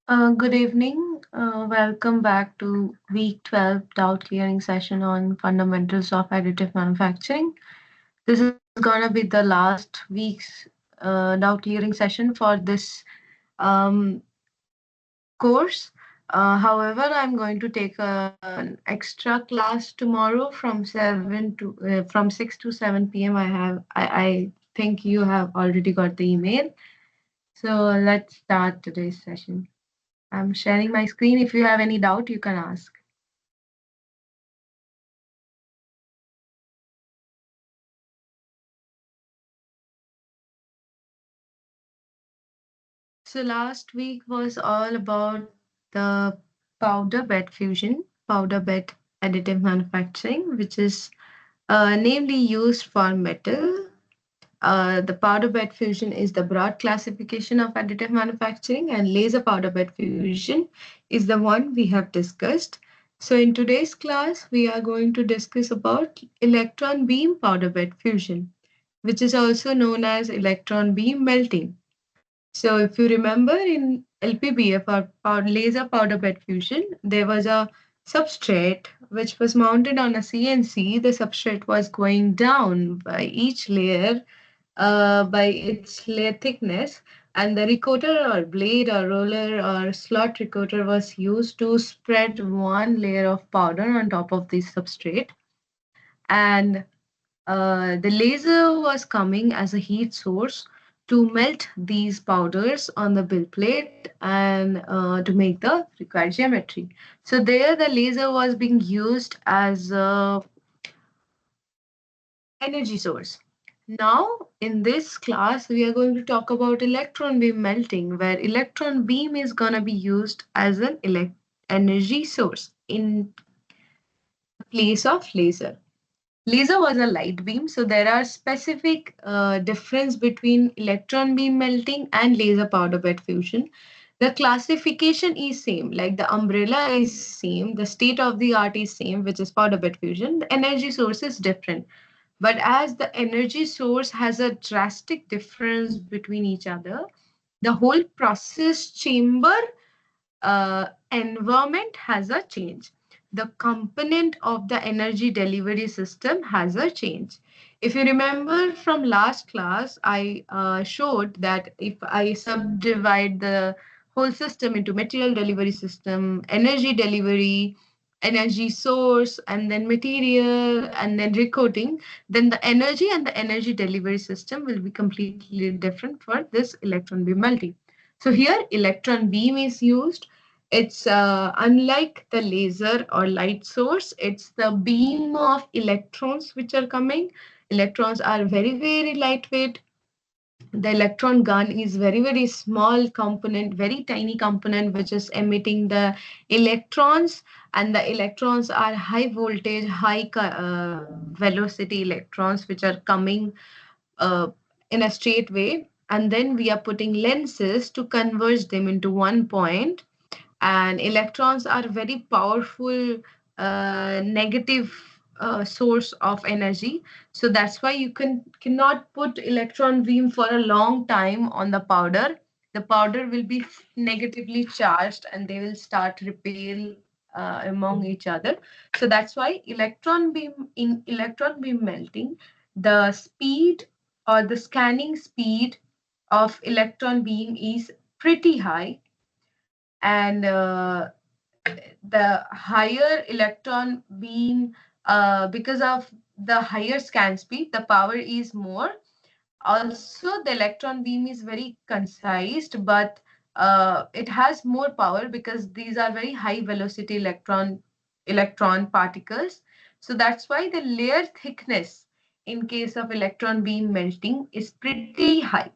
Good evening. Welcome back to week 12 doubt clearing session on fundamentals of additive manufacturing. This is going to be the last week's doubt clearing session for this um, course. However, I'm going to take an extra class tomorrow from 6 to 7 p.m. I think you have already got the email. So let's start today's session. I'm sharing my screen. If you have any doubt, you can ask. So last week was all about the powder bed fusion, powder bed additive manufacturing, which is namely used for metal. The powder bed fusion is the broad classification of additive manufacturing, and laser powder bed fusion is the one we have discussed. So in today's class, we are going to discuss about electron beam powder bed fusion, which is also known as electron beam melting. So if you remember in LPBF or laser powder bed fusion, there was a substrate which was mounted on a CNC. The substrate was going down by each layer by its layer thickness, and the recoater or blade or roller or slot recoater was used to spread one layer of powder on top of the substrate. And the laser was coming as a heat source to melt these powders on the build plate and to make the required geometry. So there the laser was being used as a energy source. Now, in this class, we are going to talk about electron beam melting, where electron beam is going to be used as an energy source in place of laser. Laser was a light beam, so there are specific difference between electron beam melting and laser powder bed fusion. The classification is same, like the umbrella is same, the state of the art is same, which is powder bed fusion. The energy source is different. But as the energy source has a drastic difference between each other, the whole process chamber environment has a change. The component of the energy delivery system has a change. If you remember from last class, I showed that if I subdivide the whole system into material delivery system, energy delivery, energy source, and then material, and then recoding, then the energy and the energy delivery system will be completely different for this electron beam melting. So here, electron beam is used. It's unlike the laser or light source, it's the beam of electrons which are coming. Electrons are very, very lightweight. The electron gun is very, very small component, very tiny component, which is emitting the electrons. And the electrons are high voltage, high velocity electrons, which are coming uh, in a straight way. And then we are putting lenses to converge them into one point, and electrons are very powerful negative source of energy. So that's why you cannot put electron beam for a long time on the powder. The powder will be negatively charged and they will start repel among each other. So that's why electron beam melting, the speed or the scanning speed of electron beam is pretty high, and the higher electron beam, because of the higher scan speed, the power is more. Also, the electron beam is very concise, but it has more power because these are very high velocity electron particles. So that's why the layer thickness in case of electron beam melting is pretty high,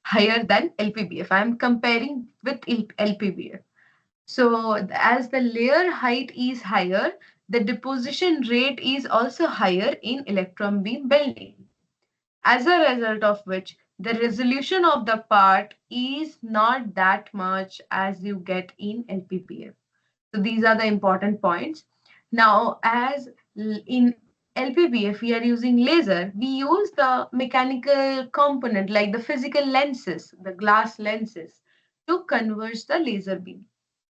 higher than LPBF. I am comparing with LPBF. So as the layer height is higher, the deposition rate is also higher in electron beam bending. As a result of which, the resolution of the part is not that much as you get in LPPF. So these are the important points. Now, as in LPBF, we are using laser, we use the mechanical component like the physical lenses, the glass lenses, to converge the laser beam.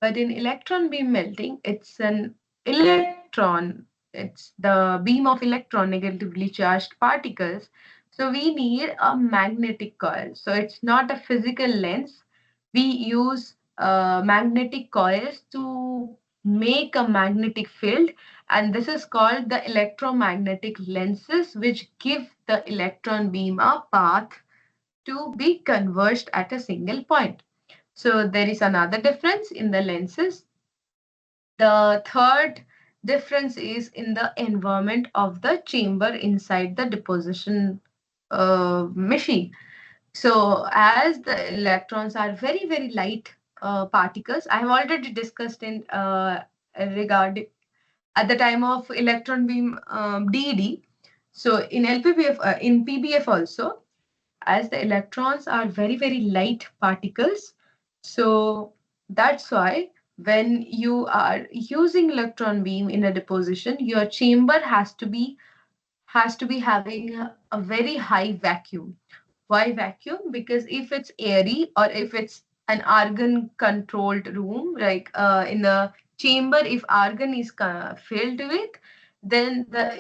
But in electron beam melting, it's an electron. It's the beam of electron negatively charged particles. So we need a magnetic coil. So it's not a physical lens. We use magnetic coils to make a magnetic field, and this is called the electromagnetic lenses, which give the electron beam a path to be converged at a single point. So there is another difference in the lenses. The third difference is in the environment of the chamber inside the deposition machine. So as the electrons are very, very light particles, I have already discussed in regard at the time of electron beam DED. So in LPBF, in PBF also, as the electrons are very, very light particles. So that's why when you are using electron beam in a deposition, your chamber has to be having a very high vacuum. Why vacuum? Because if it's airy or if it's an argon controlled room, like in the chamber, if argon is filled with, then the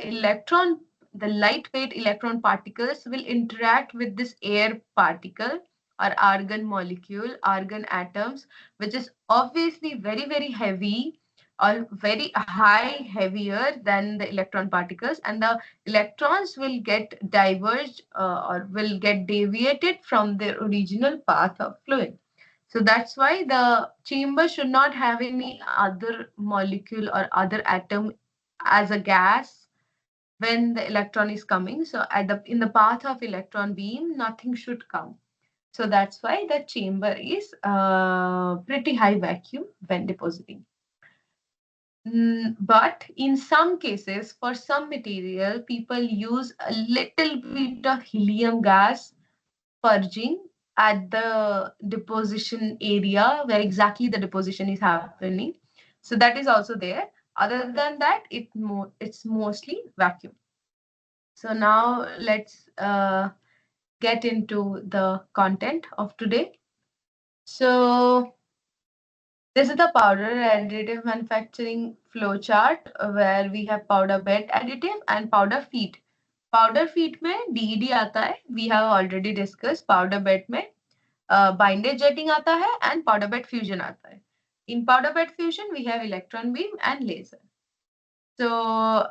lightweight electron particles will interact with this air particle or argon molecule, argon atoms, which is obviously very, very heavy or very high heavier than the electron particles, and the electrons will get diverged or will get deviated from their original path of fluid. So that's why the chamber should not have any other molecule or other atom as a gas when the electron is coming. So at the in the path of electron beam, nothing should come. So that's why the chamber is pretty high vacuum when depositing. But in some cases, for some material, people use a little bit of helium gas purging at the deposition area where exactly the deposition is happening. So that is also there. Other than that, it's mostly vacuum. So now let's get into the content of today. So this is the powder additive manufacturing flow chart where we have powder bed additive and powder feed. Powder feed में DED आता है. We have already discussed. Powder bed में binder jetting आता है and powder bed fusion आता है. In powder bed fusion we have electron beam and laser. So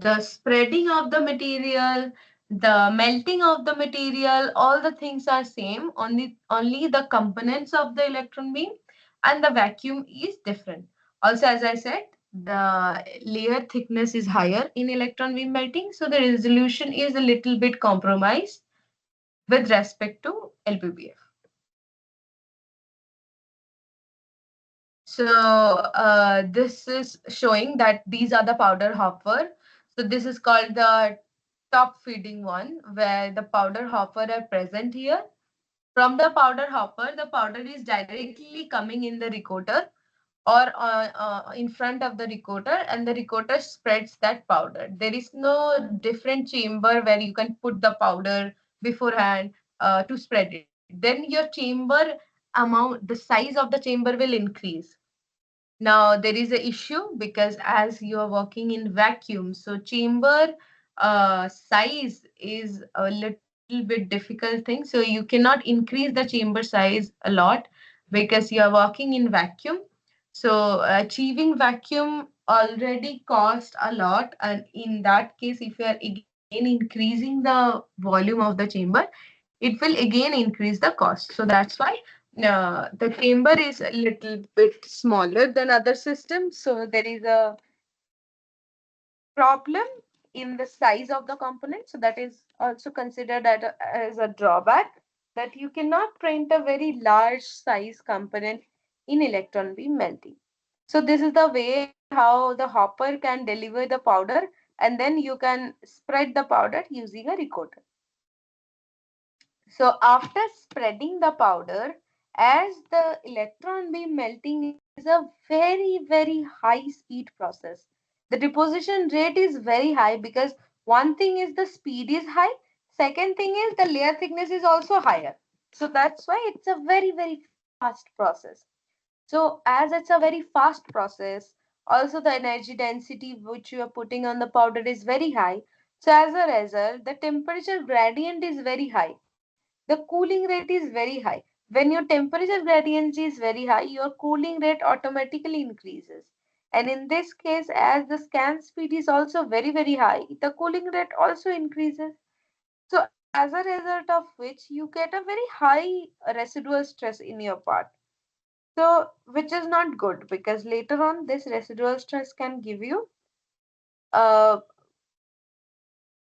the spreading of the material, the melting of the material, all the things are same. Only the components of the electron beam and the vacuum is different. Also, as I said, the layer thickness is higher in electron beam melting, so the resolution is a little bit compromised with respect to LPBF. So this is showing that these are the powder hopper. So this is called the top feeding one, where the powder hopper are present here. From the powder hopper, the powder is directly coming in the recoater or in front of the recoater, and the recoater spreads that powder. There is no different chamber where you can put the powder beforehand to spread it. Then your chamber amount, the size of the chamber will increase. Now there is a issue because as you are working in vacuum, so chamber size is a little bit difficult thing. So you cannot increase the chamber size a lot because you are working in vacuum. So achieving vacuum already cost a lot, and in that case, if you are again increasing the volume of the chamber, it will again increase the cost. So that's why the chamber is a little bit smaller than other systems. So there is a problem in the size of the component. So that is also considered as a drawback, that you cannot print a very large size component in electron beam melting. So this is the way how the hopper can deliver the powder, and then you can spread the powder using a recoater. So after spreading the powder, as the electron beam melting is a very, very high speed process. The deposition rate is very high because one thing is the speed is high. Second thing is the layer thickness is also higher. So that's why it's a very, very fast fast process. So as it's a very fast process, also the energy density which you are putting on the powder is very high. So as a result, the temperature gradient is very high. The cooling rate is very high. When your temperature gradient is very high, your cooling rate automatically increases. And in this case, as the scan speed is also very, very high, the cooling rate also increases. So as a result of which you get a very high residual stress in your part. So which is not good because later on this residual stress can give you uh,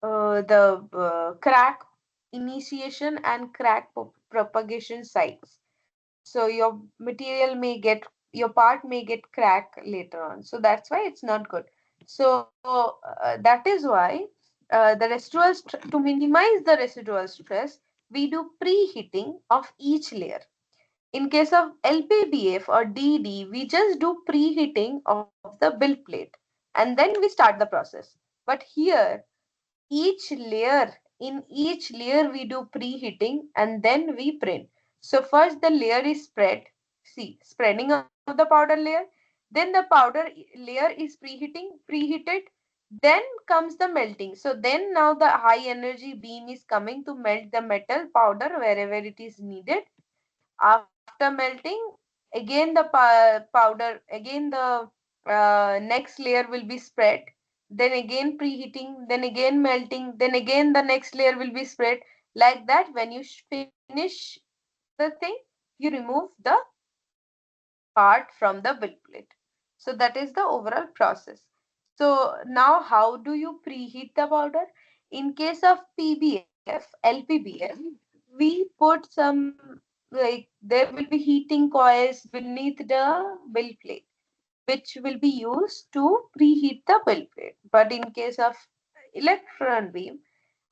the crack initiation and crack propagation sites. So your material may get, your part may get crack later on. So that's why it's not good. So that is why to minimize the residual stress, we do preheating of each layer. In case of LPBF or DD, we just do preheating of the build plate and then we start the process. But here, each layer we do preheating and then we print. So first the layer is spread, see, spreading of the powder layer, then the powder layer is preheated, then comes the melting. So then now the high energy beam is coming to melt the metal powder wherever it is needed. After melting, again the powder, again the next layer will be spread, then again preheating, then again melting, then again the next layer will be spread. Like that, when you finish the thing, you remove the part from the build plate. So that is the overall process. So now how do you preheat the powder? In case of PBF, LPBF, we put some, like there will be heating coils beneath the build plate, which will be used to preheat the build plate. But in case of electron beam,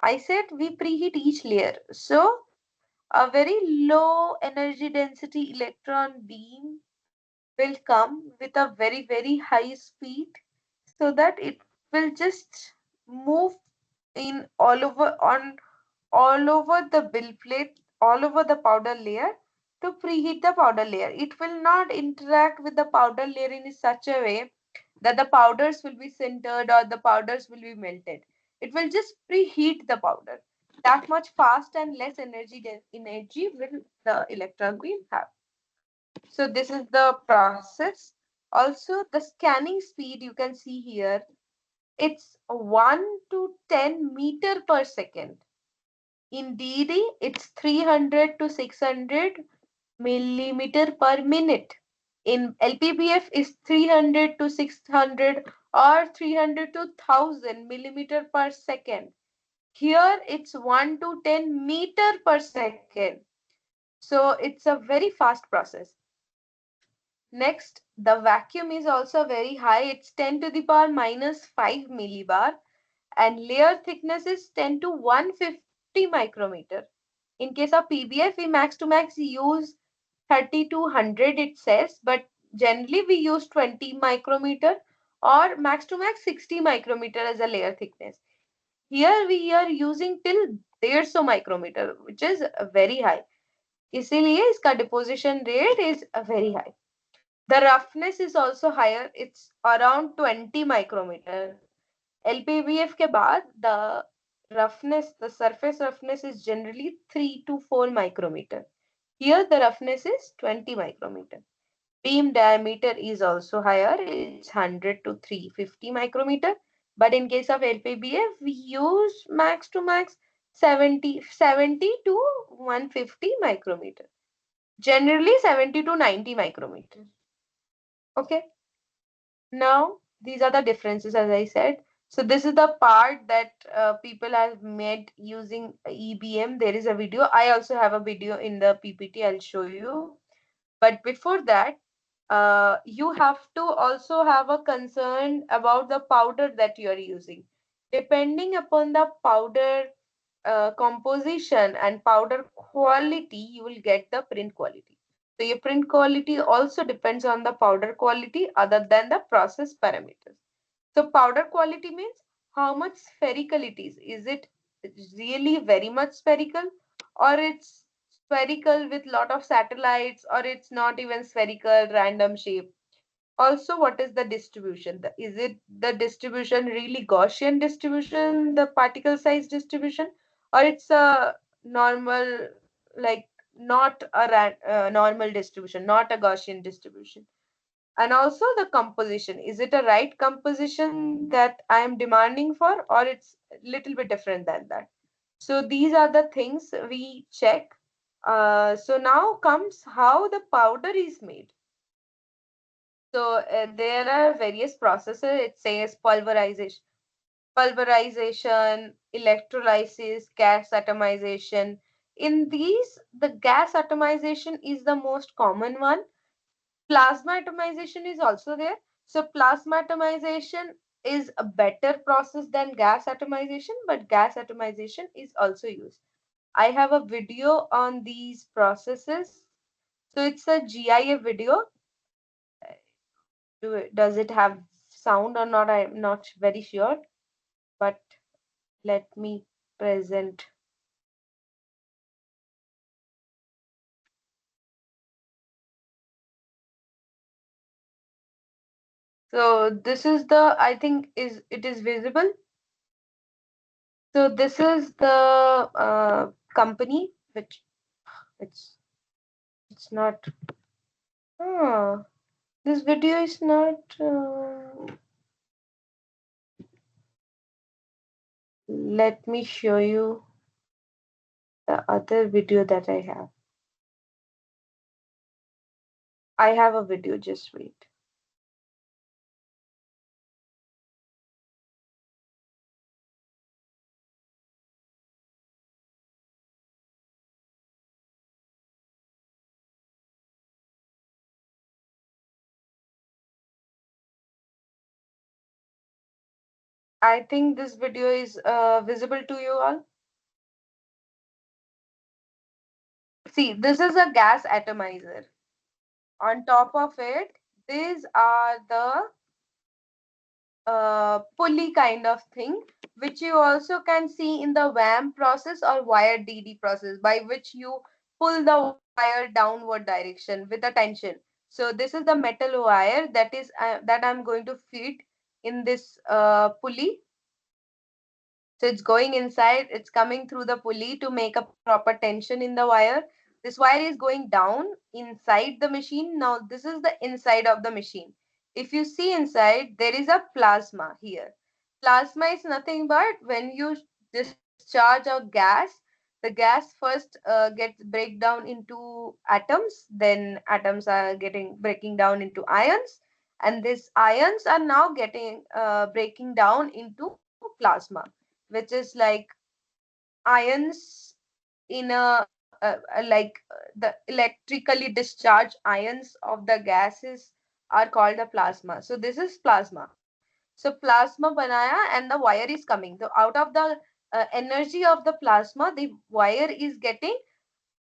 I said we preheat each layer. So a very low energy density electron beam will come with a very, very high speed so that it will just move in all over the bill plate, all over the powder layer to preheat the powder layer. It will not interact with the powder layer in such a way that the powders will be sintered or the powders will be melted. It will just preheat the powder. That much fast and less energy will the electron beam have. So this is the process. Also, the scanning speed you can see here, it's 1 to 10 meter per second. In DD, it's 300 to 600 millimeter per minute. In LPBF is 300 to 600 or 300 to 1000 millimeter per second. Here it's 1 to 10 meter per second. So it's a very fast process. Next, the vacuum is also very high. It's 10 to the power minus 5 millibar and layer thickness is 10 to 150 micrometer. In case of PBF, we max to max use 30 to 100 it says, but generally we use 20 micrometer or max to max 60 micrometer as a layer thickness. Here we are using till 150 micrometer, which is very high. इसीलिए इसका deposition rate is very high. The roughness is also higher. It's around 20 micrometer. LPBF के बाद the surface roughness is generally 3 to 4 micrometer. Here the roughness is 20 micrometer. Beam diameter is also higher. It's 100 to 350 micrometer. But in case of LPBF, we use max to max 70 to 150 micrometer. Generally 70 to 90 micrometer. Okay. Now, these are the differences, as I said. So this is the part that people have made using EBM. There is a video. I also have a video in the PPT. I'll show you. But before that, you have to also have a concern about the powder that you are using. Depending upon the powder composition and powder quality, you will get the print quality. So your print quality also depends on the powder quality other than the process parameters. So powder quality means how much spherical it is. Is it really very much spherical or it's spherical with lot of satellites, or it's not even spherical, random shape. Also, what is the distribution? Is it the distribution really Gaussian distribution, the particle size distribution, or it's a normal, like not a normal distribution, not a Gaussian distribution? And also the composition. Is it a right composition that I am demanding for, or it's a little bit different than that? So these are the things we check. So now comes how the powder is made. So there are various processes. It says pulverization, electrolysis, gas atomization. In these, the gas atomization is the most common one. Plasma atomization is also there. So plasma atomization is a better process than gas atomization, but gas atomization is also used. I have a video on these processes. So it's a GIF video. Does it have sound or not? I'm not very sure, but let me present. So this is the, I think is it is visible. So this is the company, which it's it's not. Oh, this video is not. Let me show you the other video that I have. I have a video. Just wait. I think this video is visible to you all. See, this is a gas atomizer. On top of it, these are the pulley kind of thing, which you also can see in the WAM process or wire DD process, by which you pull the wire downward direction with a tension. So this is the metal wire that I'm going to feed in this pulley. So it's going inside, it's coming through the pulley to make a proper tension in the wire. This wire is going down inside the machine. Now, this is the inside of the machine. If you see inside, there is a plasma here. Plasma is nothing but when you discharge a gas, the gas first gets break down into atoms, then atoms are getting breaking down into ions, and these ions are now getting breaking down into plasma, which is like ions in the electrically discharged ions of the gases are called a plasma. So this is plasma. So plasma banaya and the wire is coming. So out of the energy of the plasma, the wire is getting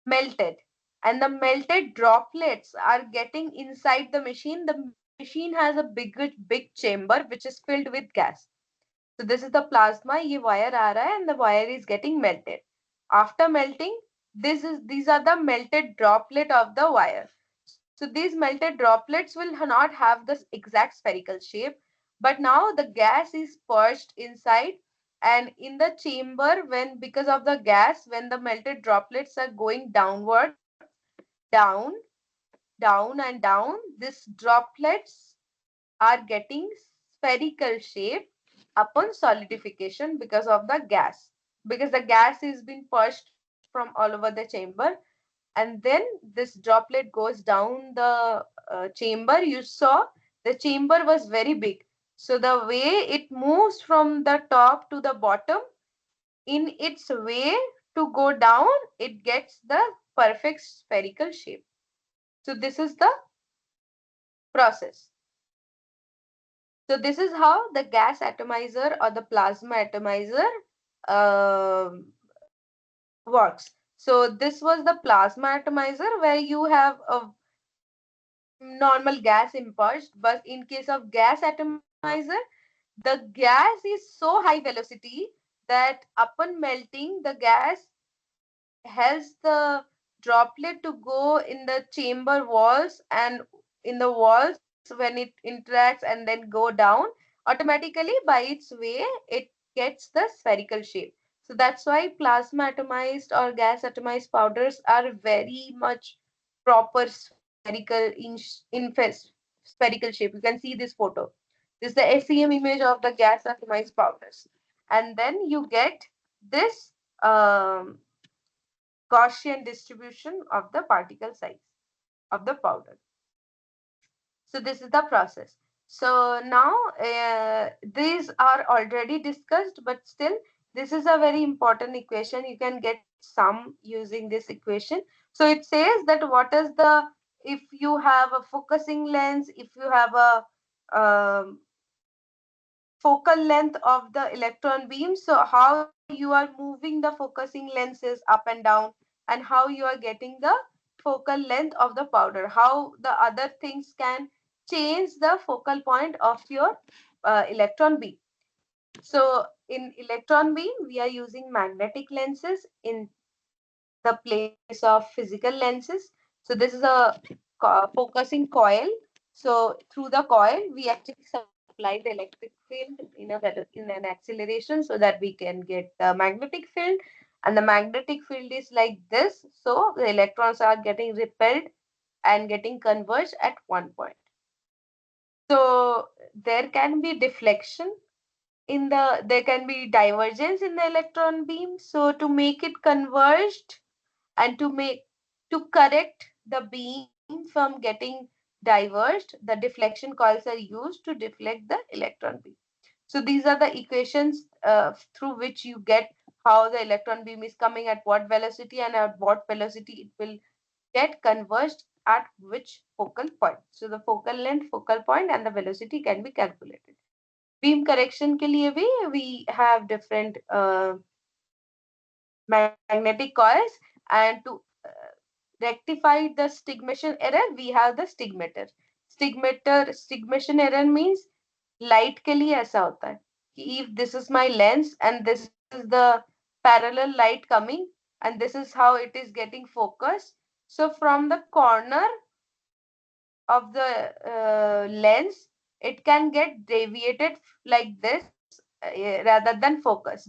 melted, and the melted droplets are getting inside the machine. The machine has a big chamber which is filled with gas. So this is the plasma. ये wire आ रहा है and the wire is getting melted. After melting, these are the melted droplet of the wire. So these melted droplets will not have the exact spherical shape, but now the gas is purged inside, and in the chamber, when because of the gas, when the melted droplets are going downward, down, down and down, these droplets are getting spherical shape upon solidification because of the gas, because the gas is being purged from all over the chamber, and then this droplet goes down the chamber. You saw the chamber was very big, so the way it moves from the top to the bottom, in its way to go down, it gets the perfect spherical shape. So this is the process. So this is how the gas atomizer or the plasma atomizer works. So this was the plasma atomizer, where you have a normal gas impulse, but in case of gas atomizer, the gas is so high velocity that upon melting, the gas has the droplet to go in the chamber walls, and in the walls when it interacts and then go down, automatically by its way it gets the spherical shape. So that's why plasma atomized or gas atomized powders are very much proper spherical spherical shape. You can see this photo. This is the SEM image of the gas atomized powders. And then you get this Gaussian distribution of the particle size of the powder. So this is the process. So now these are already discussed, but still this is a very important equation. You can get some using this equation. So it says that what is the, if you have a focusing lens, if you have a focal length of the electron beam, so how you are moving the focusing lenses up and down, and how you are getting the focal length of the powder, how the other things can change the focal point of your electron beam. So in electron beam we are using magnetic lenses in the place of physical lenses. So this is a focusing coil. So through the coil, we actually supply the electric field in an acceleration so that we can get the magnetic field. And the magnetic field is like this. So the electrons are getting repelled and getting converged at one point. So there can be deflection in there can be divergence in the electron beam. So to make it converged, and to correct the beam from getting diverged, the deflection coils are used to deflect the electron beam. So these are the equations through which you get how the electron beam is coming at what velocity and at what velocity it will get converged at which focal point. So the focal length, focal point, and the velocity can be calculated. Beam correction के लिए भी we have different magnetic coils, and to rectify the stigmation error we have the stigmator. Stigmation error means light के लिए ऐसा होता है कि if this is my lens and this is the parallel light coming and this is how it is getting focused, so from the corner of the lens it can get deviated like this rather than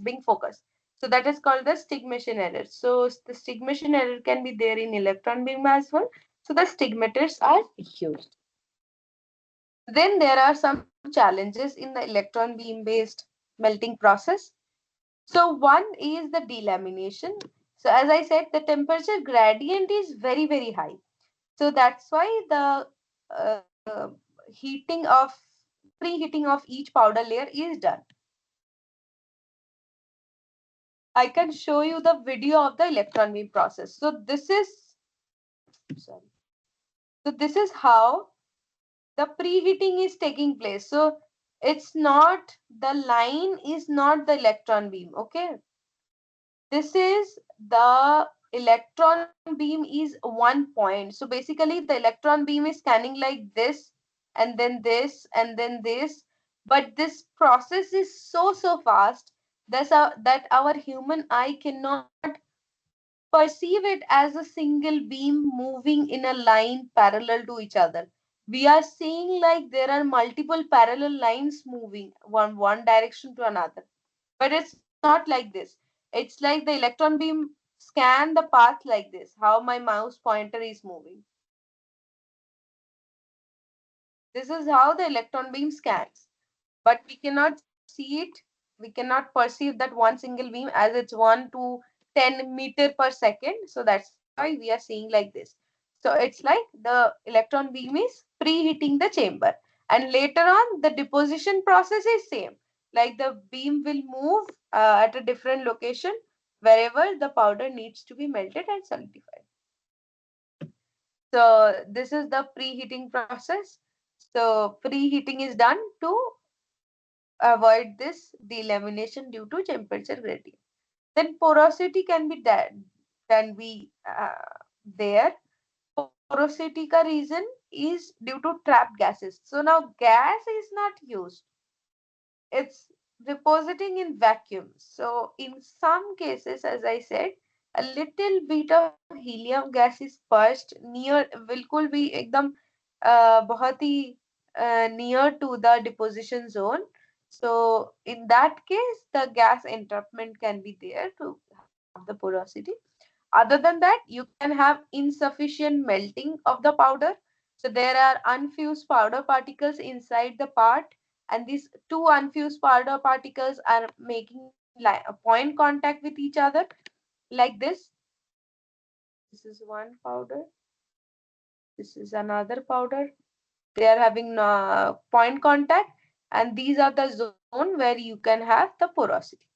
being focused. So that is called the stigmation error. So the stigmation error can be there in electron beam as well. So the stigmators are used. Then there are some challenges in the electron beam based melting process. So one is the delamination. So as I said, the temperature gradient is very, very high. So that's why the heating of preheating of each powder layer is done. I can show you the video of the electron beam process. So this is sorry. So this is how the preheating is taking place. So it's not, the line is not the electron beam. Okay. This is the electron beam is one point. So basically the electron beam is scanning like this and then this and then this. But this process is so fast that our human eye cannot perceive it as a single beam moving in a line parallel to each other. We are seeing like there are multiple parallel lines moving one direction to another. But it's not like this. It's like the electron beam scan the path like this, how my mouse pointer is moving. This is how the electron beam scans. But we cannot see it. We cannot perceive that one single beam as it's 1 to 10 meter per second. So that's why we are seeing like this. So it's like the electron beam is preheating the chamber. And later on, the deposition process is same. Like the beam will move at a different location wherever the powder needs to be melted and solidified. So this is the preheating process. So preheating is done to avoid this delamination due to temperature gradient. Then porosity can be there. Porosity ka reason is due to trapped gases. So now gas is not used. It's depositing in vacuum. So in some cases, as I said, a little bit of heat helium gas is purged near, बिल्कुल भी एकदम बहुत ही near to the deposition zone. So in that case, the gas entrapment can be there to have the porosity. Other than that, you can have insufficient melting of the powder. So there are unfused powder particles inside the part, and these two unfused powder particles are making a point contact with each other like this. This is one powder. This is another powder. They are having point contact, and these are the zone where you can have the porosity.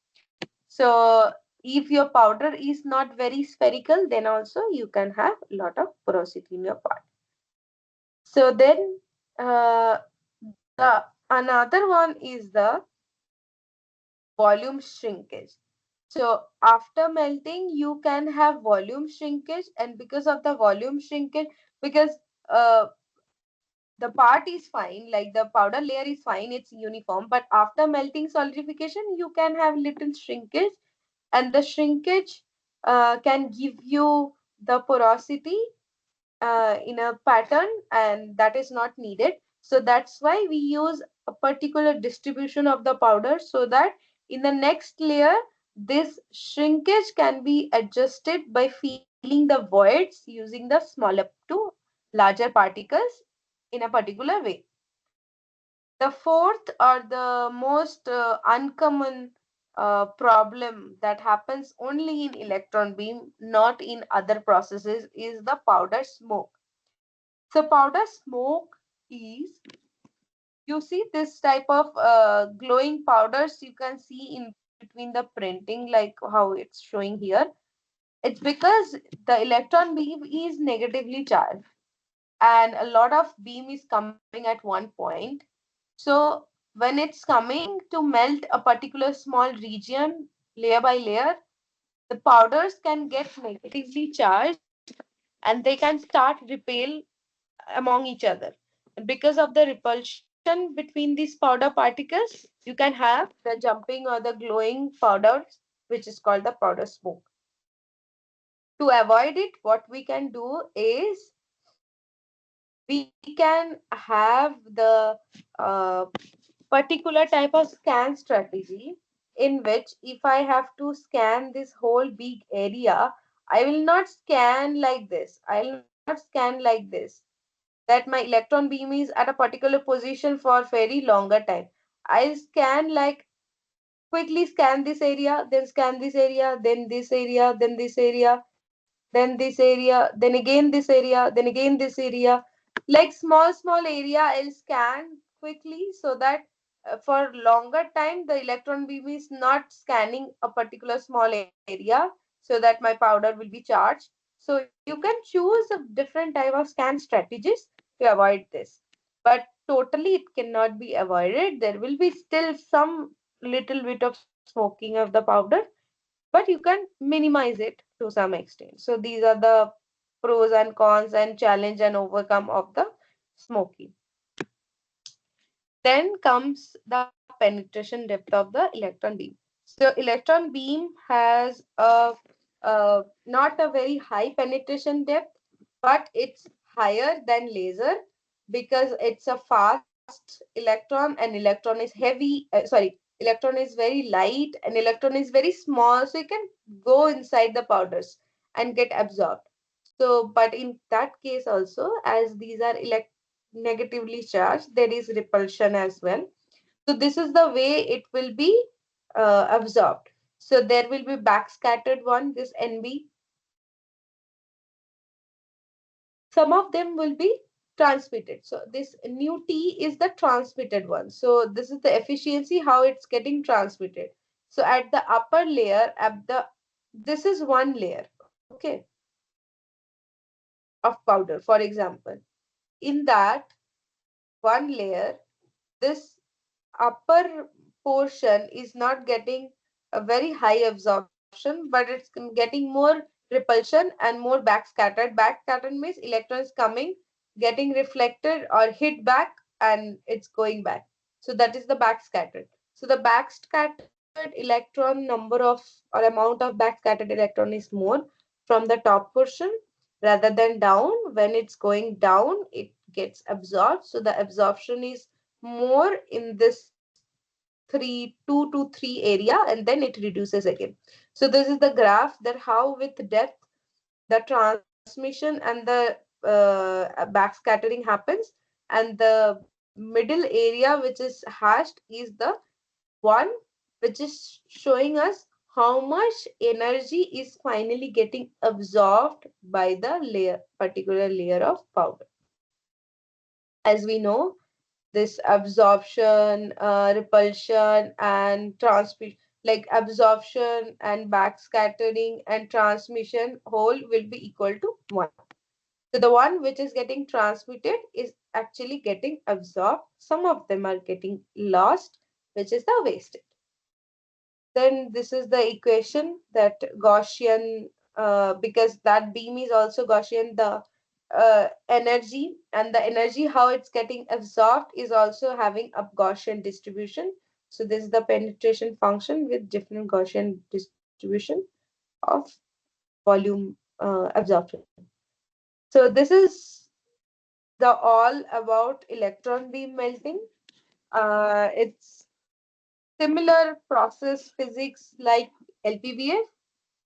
So if your powder is not very spherical, then also you can have a lot of porosity in your part. So then the another one is the volume shrinkage. So after melting, you can have volume shrinkage, and because of the volume shrinkage, because uh, the part is fine, like the powder layer is fine, it's uniform, but after melting solidification, you can have little shrinkage, and the shrinkage can give you the porosity in a pattern, and that is not needed. So that's why we use a particular distribution of the powder, so that in the next layer this shrinkage can be adjusted by filling the voids using the smaller to larger particles in a particular way. The fourth or the most uncommon problem that happens only in electron beam, not in other processes, is the powder smoke. So powder smoke is, you see this type of glowing powders you can see in between the printing, like how it's showing here. It's because the electron beam is negatively charged, and a lot of beam is coming at one point. So when it's coming to melt a particular small region layer by layer, the powders can get negatively charged, and they can start repel among each other. And because of the repulsion between these powder particles, you can have the jumping or the glowing powders, which is called the powder smoke. To avoid it, what we can do is we can have the uh, particular type of scan strategy, in which if I have to scan this whole big area, I will not scan like this. I will not scan like this, that my electron beam is at a particular position for very longer time. I scan like, quickly scan this area, then scan this area, then this area, then this area, then this area, then again this area, then again this area. Like small area, I'll scan quickly, so that for longer time the electron beam is not scanning a particular small area, so that my powder will be charged. So you can choose a different type of scan strategies to avoid this, but totally it cannot be avoided. There will be still some little bit of smoking of the powder, but you can minimize it to some extent. So these are the pros and cons and challenge and overcome of the smoking. Then comes the penetration depth of the electron beam. So electron beam has not a very high penetration depth, but it's higher than laser, because it's a fast electron, and electron is heavy. Electron is very light, and electron is very small, so it can go inside the powders and get absorbed. So, but in that case also, as these are negatively charged, there is repulsion as well. So this is the way it will be absorbed. So there will be backscattered one, this NB. Some of them will be transmitted. So this new T is the transmitted one. So this is the efficiency how it's getting transmitted. So at the upper layer, this is one layer, okay, of powder, for example. In that one layer, this upper portion is not getting a very high absorption, but it's getting more repulsion and more backscattered. Backscattered means electrons coming, getting reflected or hit back, and it's going back. So that is the backscattered. So the backscattered electron number of or amount of backscattered electron is more. from the top portion rather than down. When it's going down, it gets absorbed. So the absorption is more in this 2 to 3 area, and then it reduces again. So this is the graph that how with depth the transmission and the backscattering happens, and the middle area which is hashed is the one which is showing us how much energy is finally getting absorbed by the particular layer of powder. As we know, this absorption, repulsion, and transmission, like absorption and backscattering and transmission whole will be equal to 1. So the one which is getting transmitted is actually getting absorbed. Some of them are getting lost, which is the wasted. Then this is the equation that Gaussian, because that beam is also Gaussian, the energy and the energy how it's getting absorbed is also having a Gaussian distribution. So this is the penetration function with different Gaussian distribution of volume absorption. So this is the all about electron beam melting. It's similar process physics like LPBF.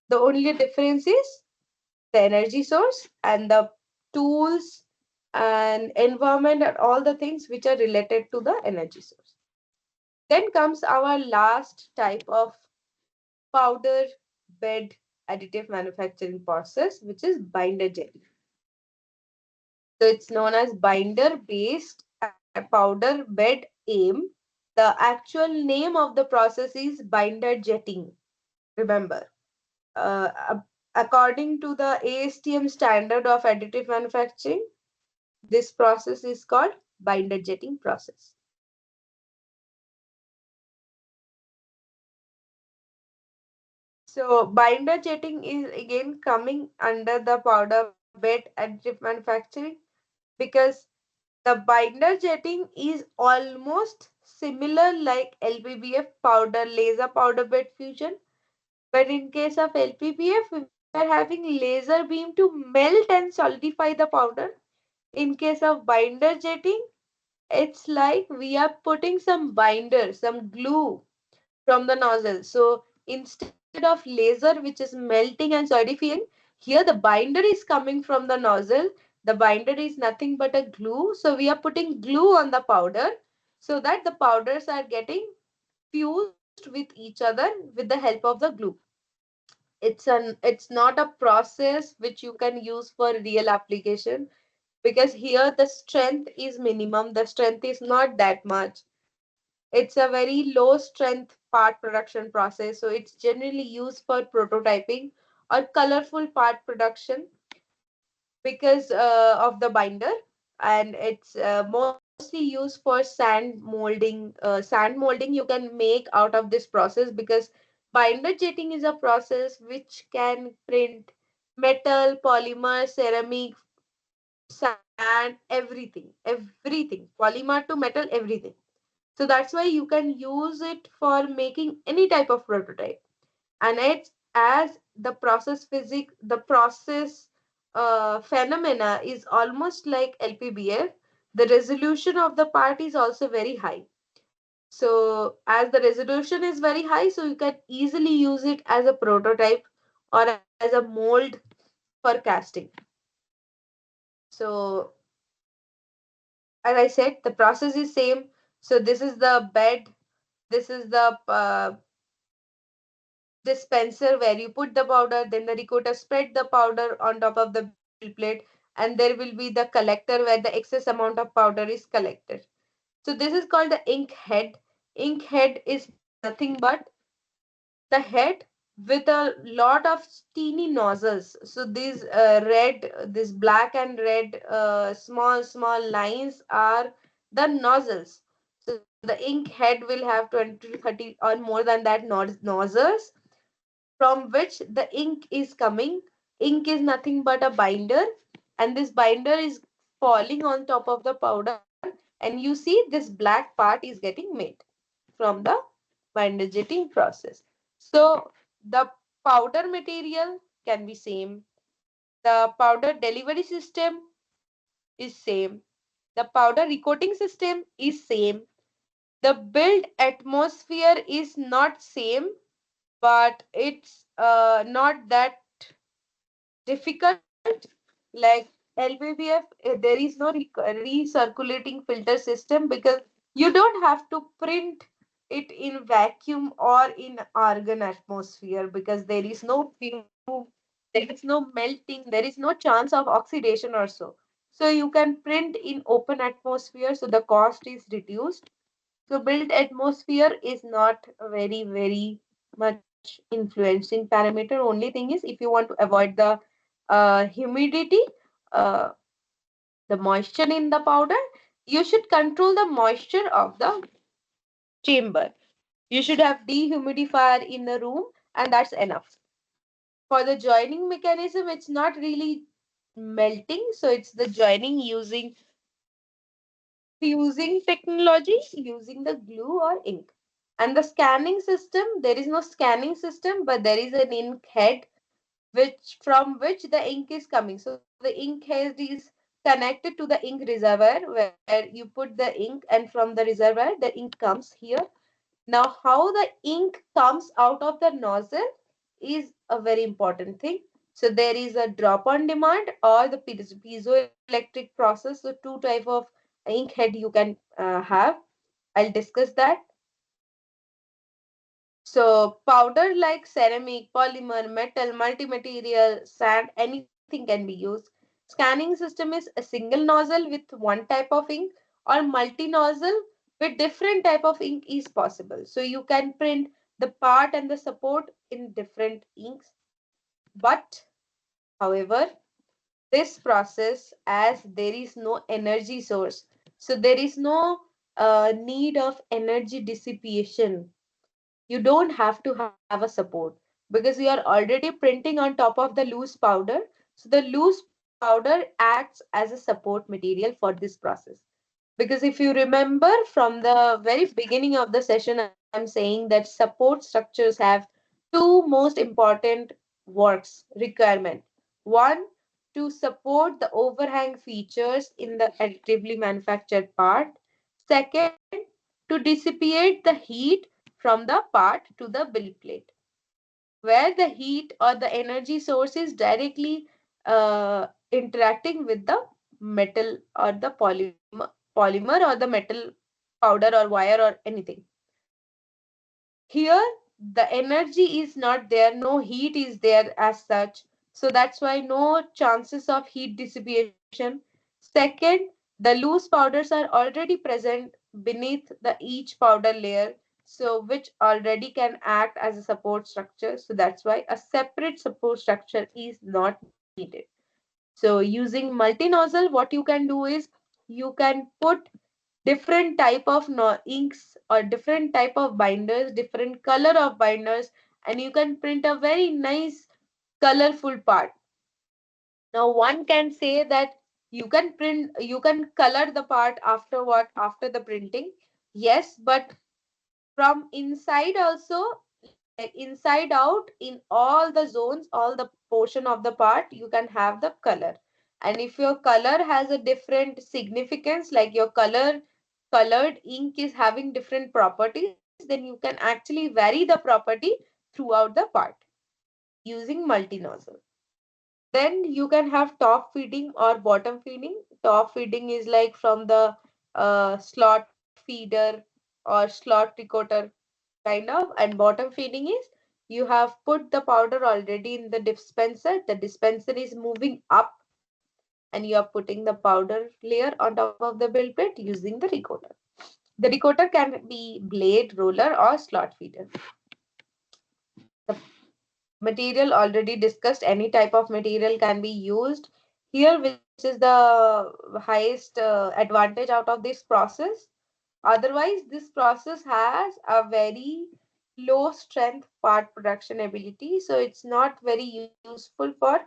The only difference is the energy source and the tools and environment and all the things which are related to the energy source. Then comes our last type of powder bed additive manufacturing process, which is binder jetting. So it's known as binder based powder bed aim. The actual name of the process is binder jetting. Remember, according to the ASTM standard of additive manufacturing, this process is called binder jetting process. So binder jetting is again coming under the powder bed additive manufacturing because the binder jetting is almost similar like LPBF powder laser powder bed fusion. But in case of LPBF, we are having laser beam to melt and solidify the powder. In case of binder jetting, it's like we are putting some binder, some glue from the nozzle. So instead of laser, which is melting and solidifying, here the binder is coming from the nozzle. The binder is nothing but a glue. So we are putting glue on the powder so that the powders are getting fused with each other with the help of the glue. It's not a process which you can use for real application, because here the strength is minimum. The strength is not that much. It's a very low strength part production process, so it's generally used for prototyping or colorful part production because of the binder. And it's mostly used for sand molding. Sand molding you can make out of this process because binder jetting is a process which can print metal, polymer, ceramic, sand, everything, polymer to metal, everything. So that's why you can use it for making any type of prototype. And it's as the process physics, the process phenomena is almost like LPBF. The resolution of the part is also very high. So as the resolution is very high, so you can easily use it as a prototype or as a mold for casting. So as I said, the process is same. So this is the bed. This is the dispenser where you put the powder, then the recoater spread the powder on top of the build plate, and there will be the collector where the excess amount of powder is collected. So this is called the ink head. Ink head is nothing but the head with a lot of teeny nozzles. So these this black and red small lines are the nozzles. So the ink head will have 20 to 30 or more than that nozzles from which the ink is coming. Ink is nothing but a binder, and this binder is falling on top of the powder, and you see this black part is getting made from the binder jetting process. So the powder material can be same. The powder delivery system is same. The powder recoating system is same. The build atmosphere is not same, but it's not that difficult. Like LBBF, there is no recirculating filter system because you don't have to print it in vacuum or in argon atmosphere because there is no fume, there is no melting, there is no chance of oxidation or so. So you can print in open atmosphere, so the cost is reduced. So built atmosphere is not a very much influencing parameter. Only thing is if you want to avoid the humidity, uh, the moisture in the powder, you should control the moisture of the chamber. You should have dehumidifier in the room, and that's enough. For the joining mechanism, it's not really melting, so it's the joining using fusing technology, using the glue or ink. And the scanning system, there is no scanning system, but there is an ink head which from which the ink is coming. So the ink head is connected to the ink reservoir where you put the ink, and from the reservoir the ink comes here. Now, how the ink comes out of the nozzle is a very important thing. So there is a drop on demand or the piezoelectric process. So two type of ink head you can have. I'll discuss that. So powder like ceramic, polymer, metal, multi-material, sand, anything can be used. Scanning system is a single nozzle with one type of ink, or multi-nozzle with different type of ink is possible. So you can print the part and the support in different inks. But however, this process, as there is no energy source, so there is no need of energy dissipation. You don't have to have a support because you are already printing on top of the loose powder. So the loose powder acts as a support material for this process. Because if you remember from the very beginning of the session, I'm saying that support structures have two most important works requirement. One, to support the overhang features in the additively manufactured part. Second, to dissipate the heat from the part to the build plate, where the heat or the energy source is directly interacting with the metal or the polymer or the metal powder or wire or anything. Here, the energy is not there, no heat is there as such. So that's why no chances of heat dissipation. Second, the loose powders are already present beneath the each powder layer, so which already can act as a support structure. So that's why a separate support structure is not needed. So using multi-nozzle, what you can do is you can put different type of inks or different type of binders, different color of binders, and you can print a very nice colorful part. Now one can say that you can color the part after what, after the printing. Yes, but from inside also, like inside out, in all the zones, all the portion of the part, you can have the color. And if your color has a different significance, like your colored ink is having different properties, then you can actually vary the property throughout the part using multi-nozzle. Then you can have top feeding or bottom feeding. Top feeding is like from the slot feeder or slot tricoter kind of, and bottom feeding is you have put the powder already in the dispenser. The dispenser is moving up, and you are putting the powder layer on top of the build plate using the recoater. The recoater can be blade, roller, or slot feeder. The material already discussed, any type of material can be used here, which is the highest advantage out of this process. Otherwise, this process has a very low strength part production ability, so it's not very useful for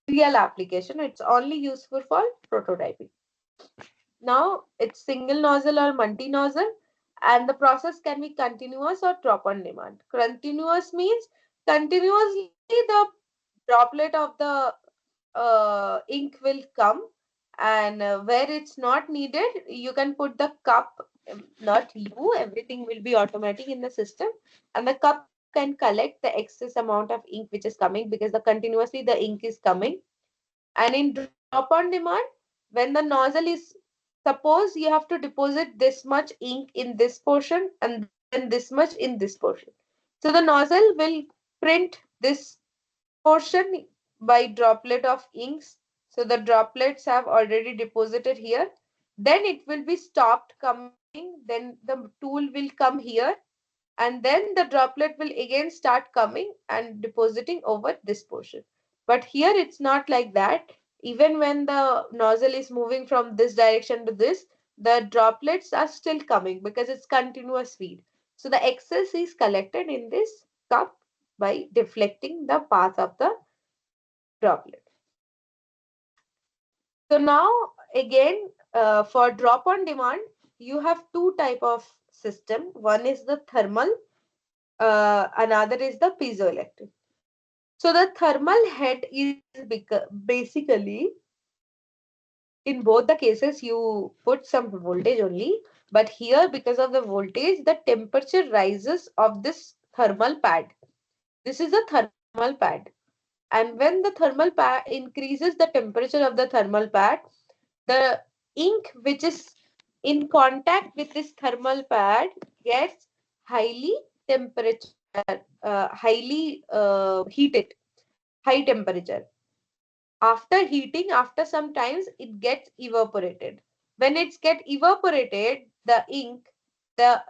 real application. It's only useful for prototyping. Now it's single nozzle or multi nozzle, and the process can be continuous or drop on demand. Continuous means continuously the droplet of the ink will come, and where it's not needed, you can put the cup. Not you, everything will be automatic in the system, and the cup can collect the excess amount of ink which is coming, because the continuously the ink is coming. And in drop on demand, when the nozzle is, suppose you have to deposit this much ink in this portion and then this much in this portion, so the nozzle will print this portion by droplet of inks. So the droplets have already deposited here. Then it will be stopped coming. Then the tool will come here, and then the droplet will again start coming and depositing over this portion. But here it's not like that. Even when the nozzle is moving from this direction to this, the droplets are still coming because it's continuous feed. So the excess is collected in this cup by deflecting the path of the droplet. So now again, for drop on demand, you have two type of system. One is the thermal, another is the piezoelectric. So the thermal head is basically, in both the cases you put some voltage only, but here because of the voltage the temperature rises of this thermal pad. This is a thermal pad, and when the thermal pad increases the temperature of the thermal pad, the ink which is in contact with this thermal pad gets highly temperature, highly heated, high temperature. After heating, after some times, it gets evaporated. When it's get evaporated, the ink, the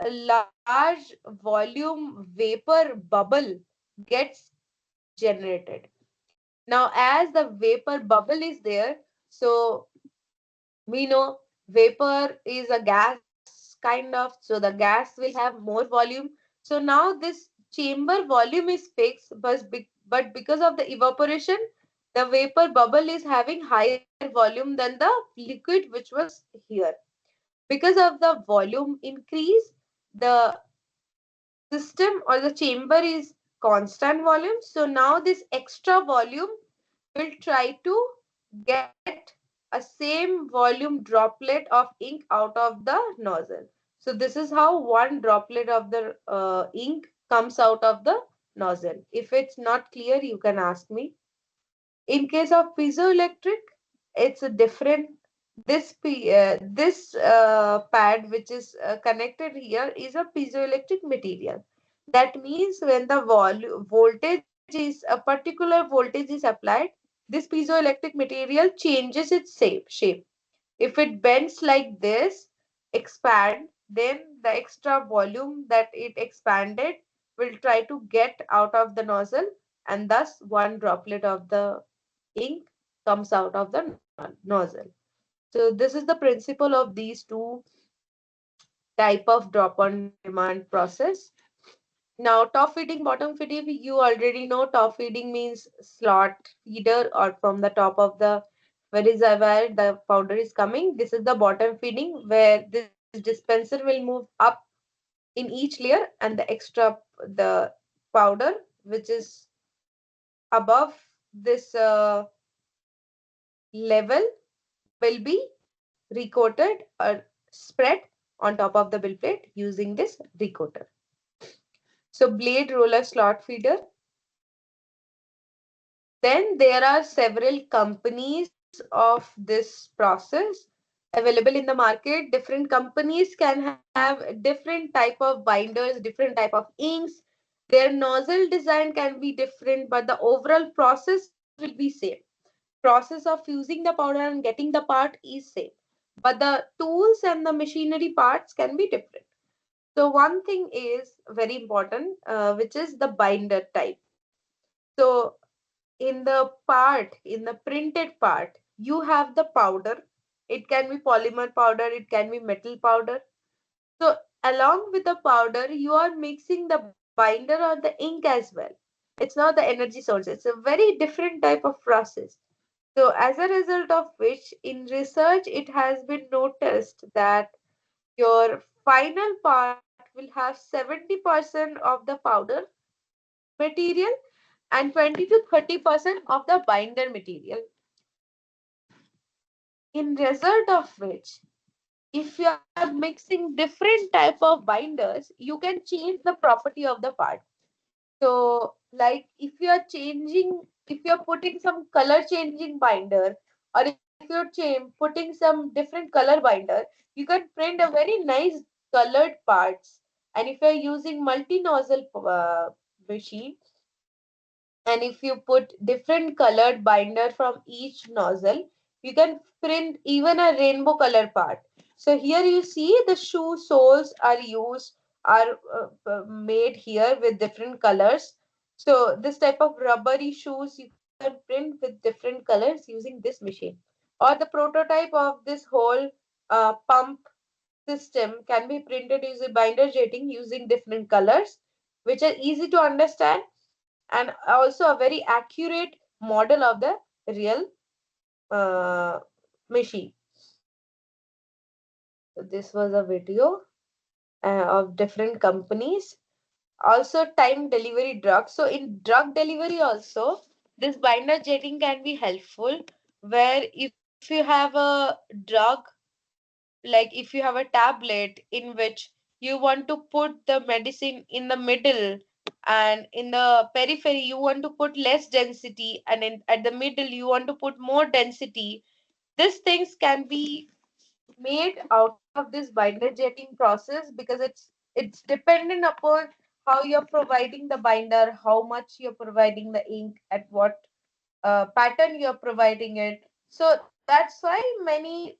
large volume vapor bubble gets generated. Now, as the vapor bubble is there, so we know vapor is a gas kind of, so the gas will have more volume. So now this chamber volume is fixed, but because of the evaporation, the vapor bubble is having higher volume than the liquid which was here. Because of the volume increase, the system or the chamber is constant volume. So now this extra volume will try to get a same volume droplet of ink out of the nozzle. So this is how one droplet of the ink comes out of the nozzle. If it's not clear, you can ask me. In case of piezoelectric, it's a different. This pad which is connected here is a piezoelectric material. That means when the voltage is a particular voltage is applied, this piezoelectric material changes its shape. If it bends like this, expand, then the extra volume that it expanded will try to get out of the nozzle, and thus one droplet of the ink comes out of the nozzle. So this is the principle of these two type of drop on demand process. Now, top feeding, bottom feeding, you already know top feeding means slot feeder, or from the top of the reservoir the powder is coming. This is the bottom feeding where this dispenser will move up in each layer, and the extra, the powder which is above this level will be recoated or spread on top of the bill plate using this recoater. So blade roller slot feeder. Then there are several companies of this process available in the market. Different companies can have different type of binders, different type of inks. Their nozzle design can be different, but the overall process will be same. Process of fusing the powder and getting the part is same, but the tools and the machinery parts can be different. So one thing is very important, which is the binder type. So in the part, in the printed part, you have the powder. It can be polymer powder, it can be metal powder. So along with the powder, you are mixing the binder or the ink as well. It's not the energy source. It's a very different type of process. So as a result of which, in research, it has been noticed that your final part will have 70% of the powder material and 20 to 30% of the binder material. in result of which, if you are mixing different type of binders, you can change the property of the part. So, like if you are changing, if you are putting some color changing binder, or if you're putting some different color binder, you can print a very nice colored parts. And if you are using multi-nozzle machine, and if you put different colored binder from each nozzle, you can print even a rainbow color part. So here you see the shoe soles are used, are made here with different colors. So this type of rubbery shoes you can print with different colors using this machine. Or the prototype of this whole pump system can be printed using binder jetting using different colors, which are easy to understand and also a very accurate model of the real uh, machine. So this was a video of different companies. Also, time delivery drugs. So in drug delivery also, this binder jetting can be helpful. Where if you have a drug, like if you have a tablet in which you want to put the medicine in the middle, and in the periphery you want to put less density, and at the middle you want to put more density, these things can be made out of this binder jetting process, because it's dependent upon how you're providing the binder, how much you're providing the ink, at what pattern you're providing it. So that's why many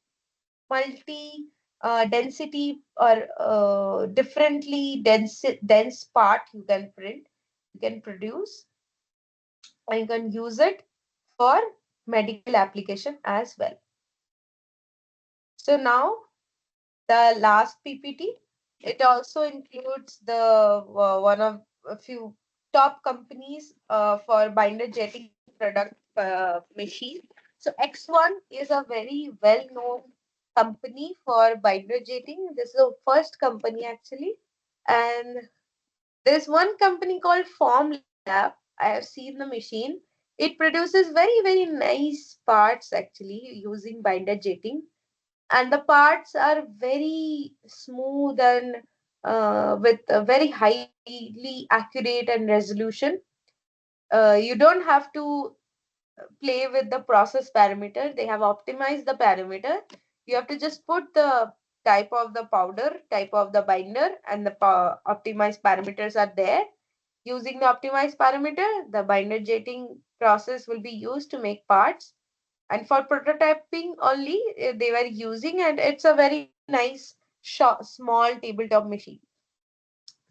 multi density or dense part you can print, you can produce, and you can use it for medical application as well. So now the last PPT, it also includes the one of a few top companies for binder jetting product machine. So X1 is a very well known company for binder jetting. This is the first company actually. And there's one company called Form Lab. I have seen the machine. It produces very nice parts actually using binder jetting, and the parts are very smooth and with a very highly accurate and resolution. You don't have to play with the process parameter. They have optimized the parameter. You have to just put the type of the powder, type of the binder, and the optimized parameters are there. Using the optimized parameter, the binder jetting process will be used to make parts, and for prototyping only they were using, and it's a very nice small tabletop machine.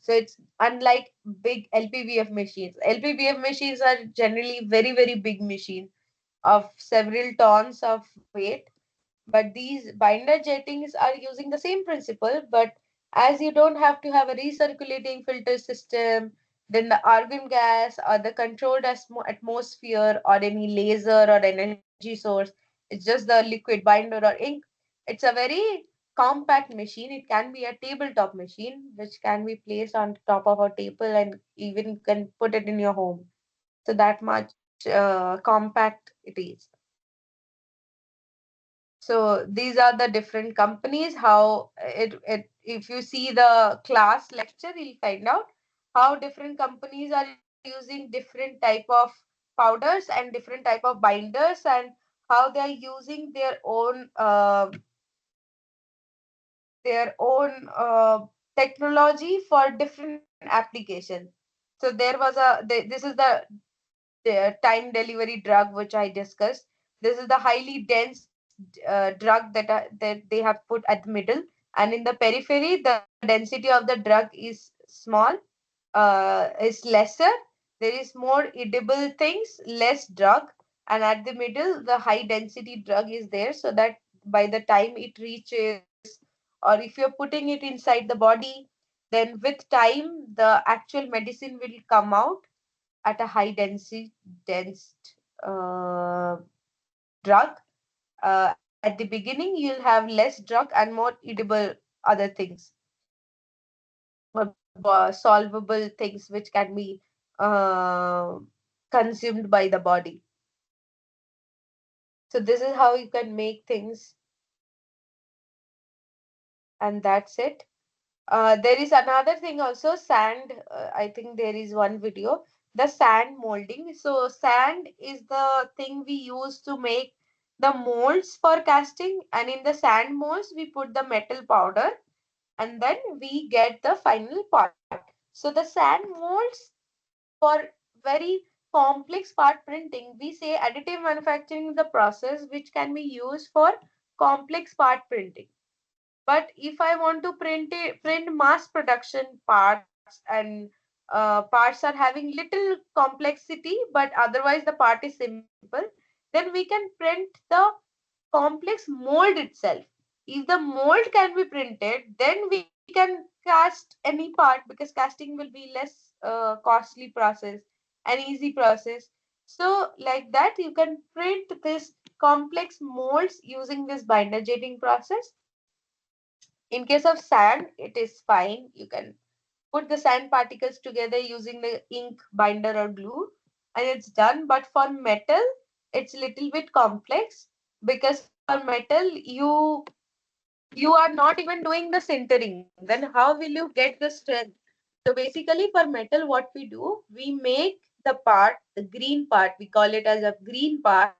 So it's unlike big LPBF machines. LPBF machines are generally very big machine of several tons of weight, but these binder jettings are using the same principle, but as you don't have to have a recirculating filter system, then the argon gas or the controlled atmosphere or any laser or energy source, it's just the liquid binder or ink. It's a very compact machine. It can be a tabletop machine which can be placed on top of a table and even can put it in your home. So that much compact it is. So these are the different companies. How it if you see the class lecture, you'll find out how different companies are using different type of powders and different type of binders, and how they are using their own technology for different applications. So there was this is the time delivery drug which I discussed. This is the highly dense drug that they have put at the middle, and in the periphery, the density of the drug is small, is lesser. There is more edible things, less drug, and at the middle, the high density drug is there, so that by the time it reaches, or if you're putting it inside the body, then with time, the actual medicine will come out at a high density dense uh, drug. At the beginning, you'll have less drug and more edible other things, solvable things which can be uh, consumed by the body. So this is how you can make things, and that's it. There is another thing also, sand. I think there is one video, the sand molding. So sand is the thing we use to make the molds for casting, and in the sand molds we put the metal powder, and then we get the final part. So the sand molds for very complex part printing, we say additive manufacturing is the process which can be used for complex part printing. But if I want to print mass production parts, and parts are having little complexity, but otherwise the part is simple, then we can print the complex mold itself. If the mold can be printed, then we can cast any part, because casting will be less costly process, an easy process. So like that, you can print this complex molds using this binder jetting process. In case of sand, it is fine. You can put the sand particles together using the ink, binder, or glue, and it's done. But for metal, it's a little bit complex, because for metal, you are not even doing the sintering. Then how will you get the strength? So basically, for metal, what we do, we make the part, the green part, we call it as a green part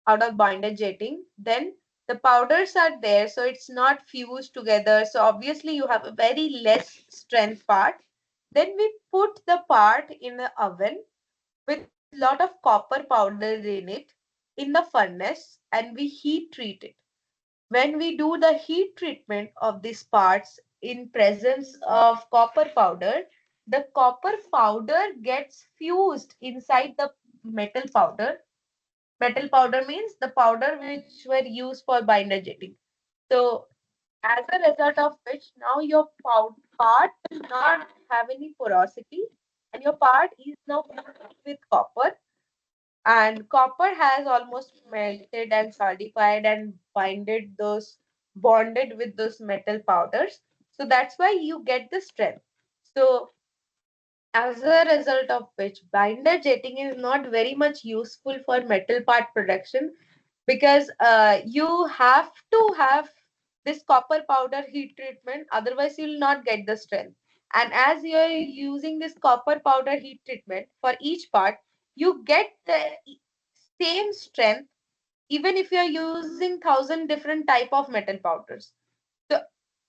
out of binder jetting. Then the powders are there, so it's not fused together. So obviously, you have a very less strength part. Then we put the part in the oven with lot of copper powder in it in the furnace, and we heat treat it. When we do the heat treatment of these parts in presence of copper powder, the copper powder gets fused inside the metal powder. Metal powder means the powder which were used for binder jetting. So as a result of which, now your part will not have any porosity, and your part is now fused with copper, and copper has almost melted and solidified and bonded with those metal powders. So that's why you get the strength. So as a result of which, binder jetting is not very much useful for metal part production, because you have to have this copper powder heat treatment, otherwise you'll not get the strength. And as you're using this copper powder heat treatment for each part, you get the same strength even if you're using 1,000 different type of metal powders. So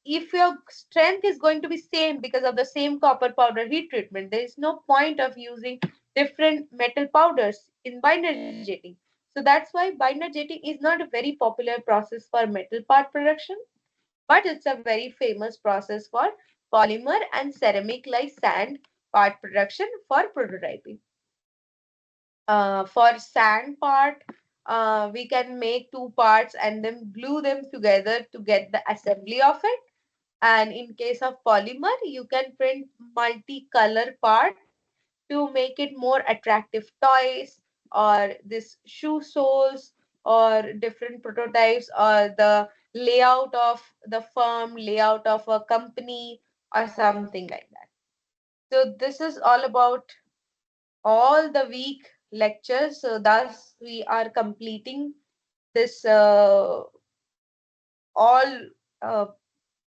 if your strength is going to be same because of the same copper powder heat treatment, there is no point of using different metal powders in binder jetting. So that's why binder jetting is not a very popular process for metal part production, but it's a very famous process for polymer and ceramic like sand part production for prototyping. For sand part, we can make two parts and then glue them together to get the assembly of it. And in case of polymer, you can print multicolor part to make it more attractive toys, or this shoe soles, or different prototypes, or the layout of the firm, layout of a company, or something like that. So this is all about all the week lectures. So thus we are completing this all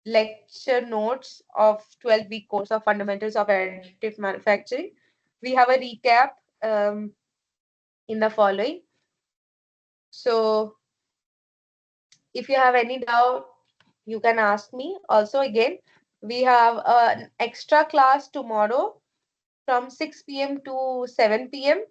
lecture notes of 12-week course of fundamentals of additive manufacturing. We have a recap in the following. So if you have any doubt, you can ask me. Also, again, we have an extra class tomorrow from 6 p.m. to 7 p.m.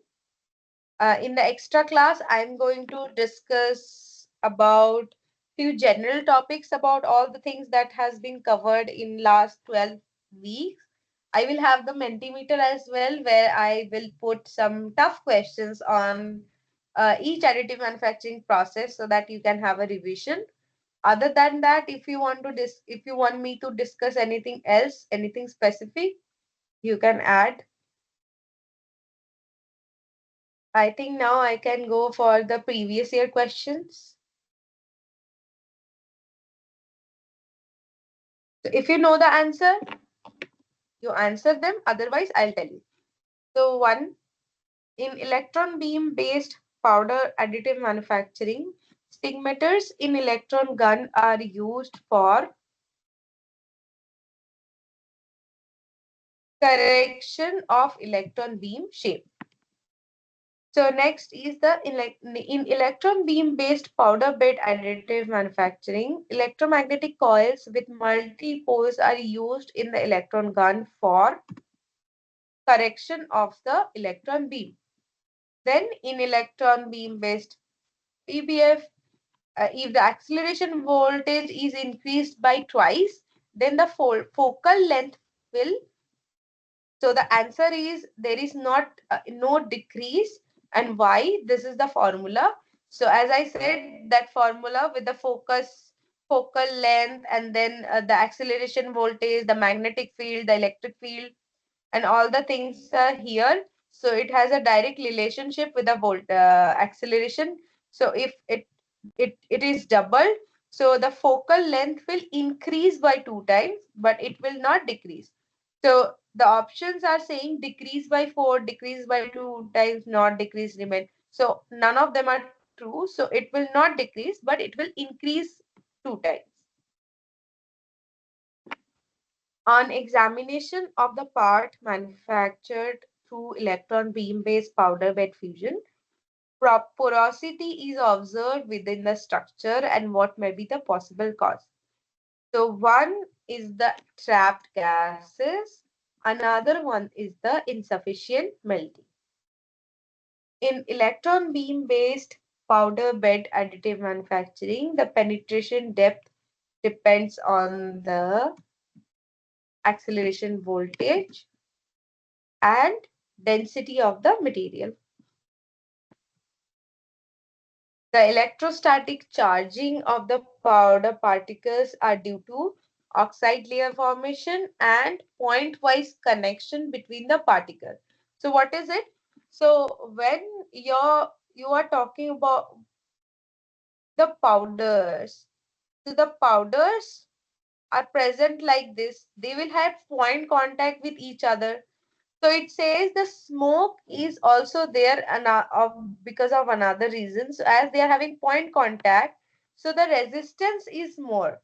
In the extra class, I'm going to discuss about few general topics about all the things that has been covered in last 12 weeks. I will have the Mentimeter as well, where I will put some tough questions on each additive manufacturing process so that you can have a revision. Other than that, if you want to if you want me to discuss anything else, anything specific, you can add. I think now I can go for the previous year questions. So if you know the answer, you answer them. Otherwise, I'll tell you. So one, in electron beam based powder additive manufacturing, stigmators in electron gun are used for correction of electron beam shape. So next is in electron beam based powder bed additive manufacturing, electromagnetic coils with multi poles are used in the electron gun for correction of the electron beam. Then in electron beam based PBF, if the acceleration voltage is increased by twice, then the focal length will. So the answer is there is not no decrease. And why? This is the formula. So as I said, that formula with the focal length, and then the acceleration voltage, the magnetic field, the electric field, and all the things are here. So it has a direct relationship with the acceleration. So if it is doubled, so the focal length will increase by 2 times, but it will not decrease. So the options are saying decrease by 4, decrease by 2 times, not decrease remain. So none of them are true. So it will not decrease, but it will increase 2 times. On examination of the part manufactured through electron beam based powder bed fusion, porosity is observed within the structure and what may be the possible cause. So one is the trapped gases, another one is the insufficient melting. In electron beam based powder bed additive manufacturing, the penetration depth depends on the acceleration voltage and density of the material. The electrostatic charging of the powder particles are due to oxide layer formation and point-wise connection between the particles. So what is it? So when you are talking about the powders, so the powders are present like this. They will have point contact with each other. So it says the smoke is also there because of another reason. So as they are having point contact, so the resistance is more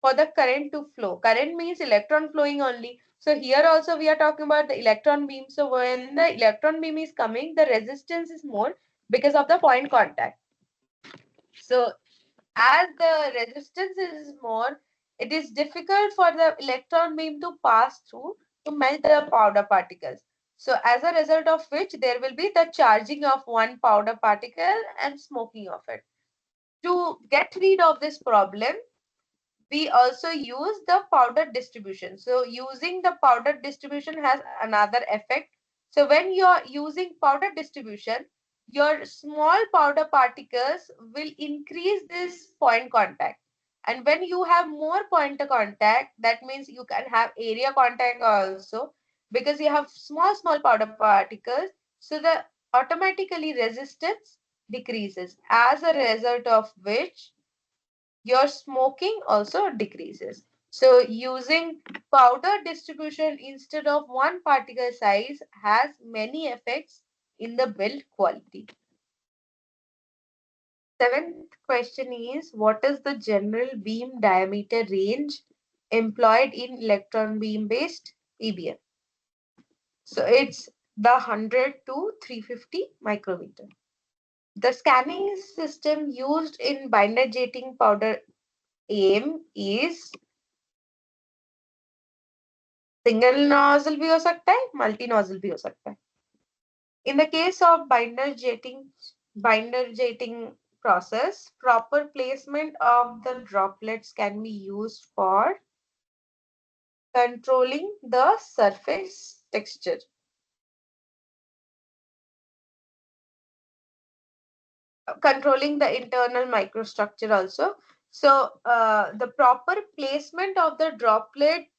for the current to flow. Current means electron flowing only. So here also we are talking about the electron beam. So when the electron beam is coming, the resistance is more because of the point contact. So as the resistance is more, it is difficult for the electron beam to pass through to melt the powder particles. So as a result of which there will be the charging of one powder particle and smoking of it. To get rid of this problem, we also use the powder distribution. So using the powder distribution has another effect. So when you are using powder distribution, your small powder particles will increase this point contact. And when you have more point contact, that means you can have area contact also, because you have small powder particles. So the automatically resistance decreases, as a result of which your smoking also decreases. So using powder distribution instead of one particle size has many effects in the build quality. Seventh question is, what is the general beam diameter range employed in electron beam based EBM? So it's the 100 to 350 micrometer. The scanning system used in binder jetting powder aim is single nozzle भी हो सकता है, multi nozzle भी हो सकता है. In the case of binder jetting process, proper placement of the droplets can be used for controlling the surface texture. Controlling the internal microstructure also. So the proper placement of the droplet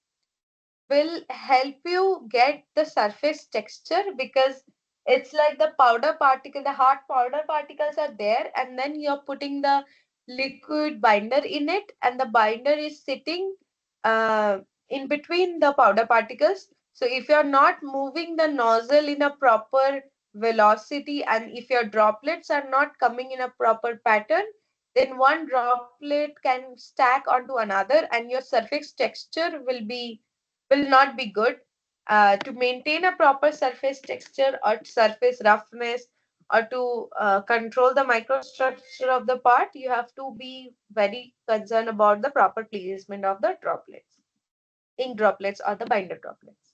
will help you get the surface texture, because it's like the powder particle, the hard powder particles are there, and then you're putting the liquid binder in it, and the binder is sitting in between the powder particles. So if you're not moving the nozzle in a proper velocity, and if your droplets are not coming in a proper pattern, then one droplet can stack onto another and your surface texture will not be good. To maintain a proper surface texture or surface roughness, or to control the microstructure of the part, you have to be very concerned about the proper placement of the droplets, ink droplets or the binder droplets.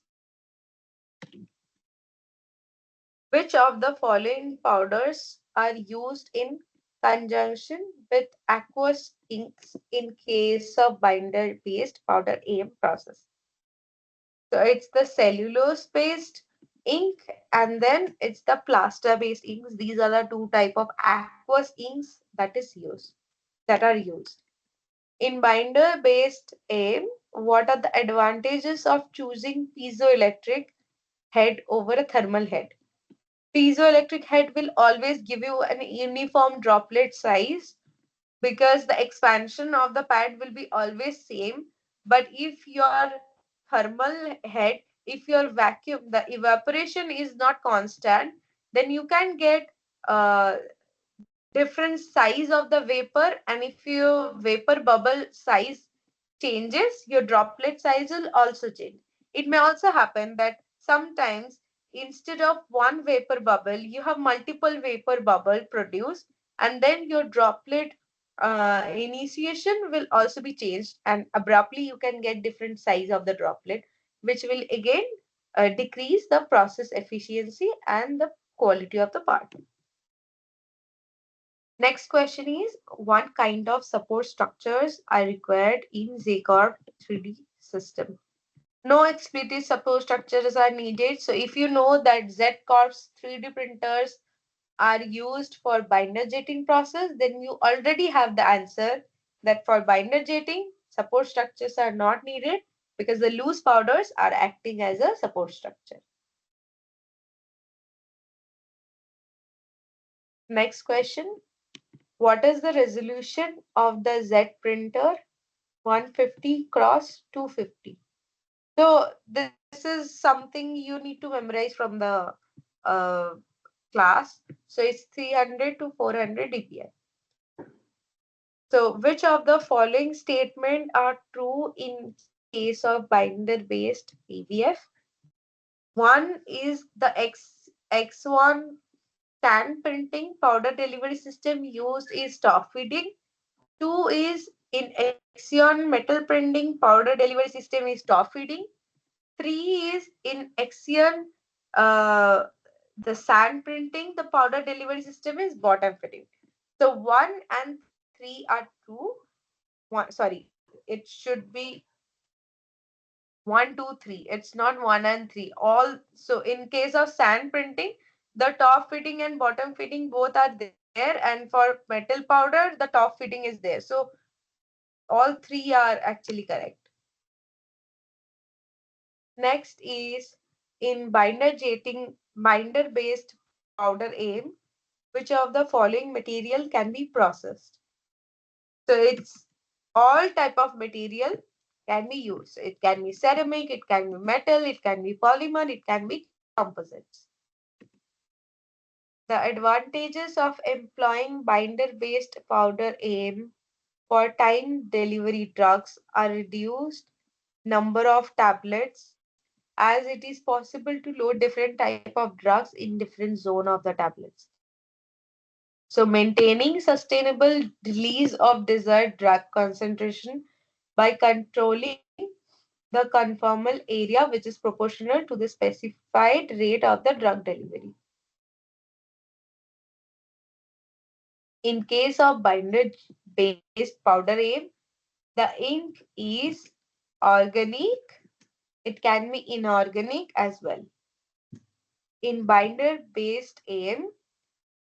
Which of the following powders are used in conjunction with aqueous inks in case of binder-based powder AM process? So it's the cellulose-based ink, and then it's the plaster-based inks. These are the two type of aqueous inks that are used. In binder-based AM, what are the advantages of choosing piezoelectric head over a thermal head? Piezoelectric head will always give you an uniform droplet size because the expansion of the pad will be always same. But if your thermal head, if your vacuum, the evaporation is not constant, then you can get uh, different size of the vapor, and if your vapor bubble size changes, your droplet size will also change. It may also happen that sometimes instead of one vapor bubble, you have multiple vapor bubble produced, and then your droplet initiation will also be changed, and abruptly you can get different size of the droplet, which will again decrease the process efficiency and the quality of the part. Next question is, what kind of support structures are required in ZCorp 3D system? No explicit support structures are needed. So if you know that ZCorp's 3D printers are used for binder jetting process, then you already have the answer that for binder jetting, support structures are not needed because the loose powders are acting as a support structure. Next question, what is the resolution of the Z printer 150 cross 250? So this is something you need to memorize from the uh, class. So it's 300 to 400 dpi. So which of the following statement are true in case of binder based PVF? One is the X1 sand printing powder delivery system used is top feeding. Two is in Axion metal printing powder delivery system is top feeding. Three is in Axion the sand printing, the powder delivery system is bottom feeding. So one and three are true. It should be one, two, three. It's not one and three. All so in case of sand printing, the top fitting and bottom fitting both are there, and for metal powder, the top fitting is there. So all three are actually correct. Next is in binder based powder aim, which of the following material can be processed? So it's all type of material can be used. It can be ceramic, it can be metal, it can be polymer, it can be composites. The advantages of employing binder based powder aim for time delivery drugs are reduced number of tablets, as it is possible to load different type of drugs in different zone of the tablets. So maintaining sustainable release of desired drug concentration by controlling the conformal area which is proportional to the specified rate of the drug delivery. In case of binder based powder aim, the ink is organic, it can be inorganic as well. In binder based aim,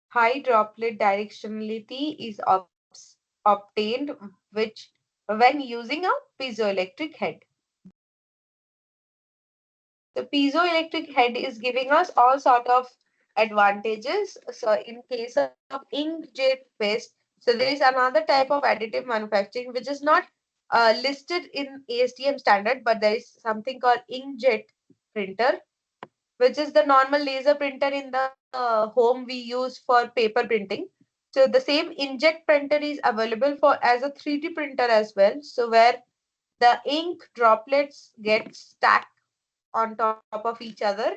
high droplet directionality is obtained which when using a piezoelectric head. The piezoelectric head is giving us all sort of advantages. So in case of inkjet based, so there is another type of additive manufacturing which is not listed in ASTM standard, but there is something called inkjet printer. which is the normal laser printer in the home we use for paper printing. So the same inkjet printer is available for as a 3D printer as well. So where the ink droplets get stacked on top of each other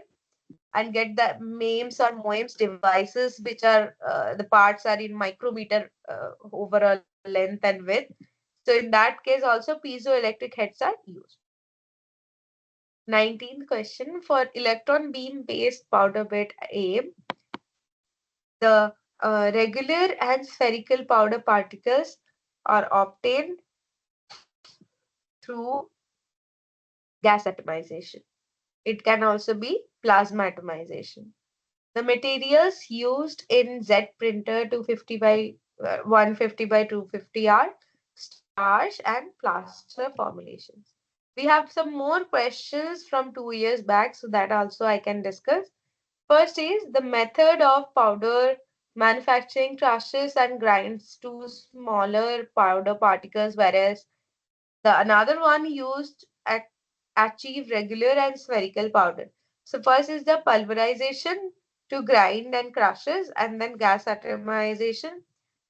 and get the MEMS or MOEMS devices, which are the parts are in micrometer overall length and width. So in that case, also piezoelectric heads are used. 19th question, for electron beam based powder bed aim, the regular and spherical powder particles are obtained through gas atomization. It can also be plasma atomization. The materials used in Z printer 250 by 150 by 250 are starch and plaster formulations. We have some more questions from 2 years back, so that also I can discuss. First is the method of powder manufacturing crushes and grinds to smaller powder particles, whereas the another one used at achieve regular and spherical powder. So first is the pulverization to grind and crushes, and then gas atomization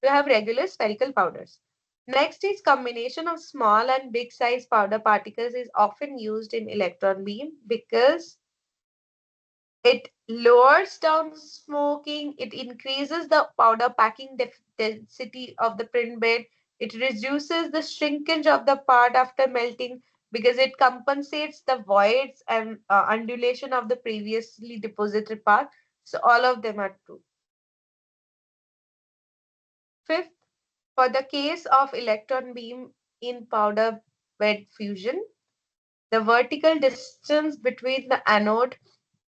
to have regular spherical powders. Next is combination of small and big size powder particles is often used in electron beam because it lowers down smoking, it increases the powder packing density of the print bed, it reduces the shrinkage of the part after melting because it compensates the voids and undulation of the previously deposited part. So all of them are true. Fifth, for the case of electron beam in powder bed fusion, the vertical distance between the anode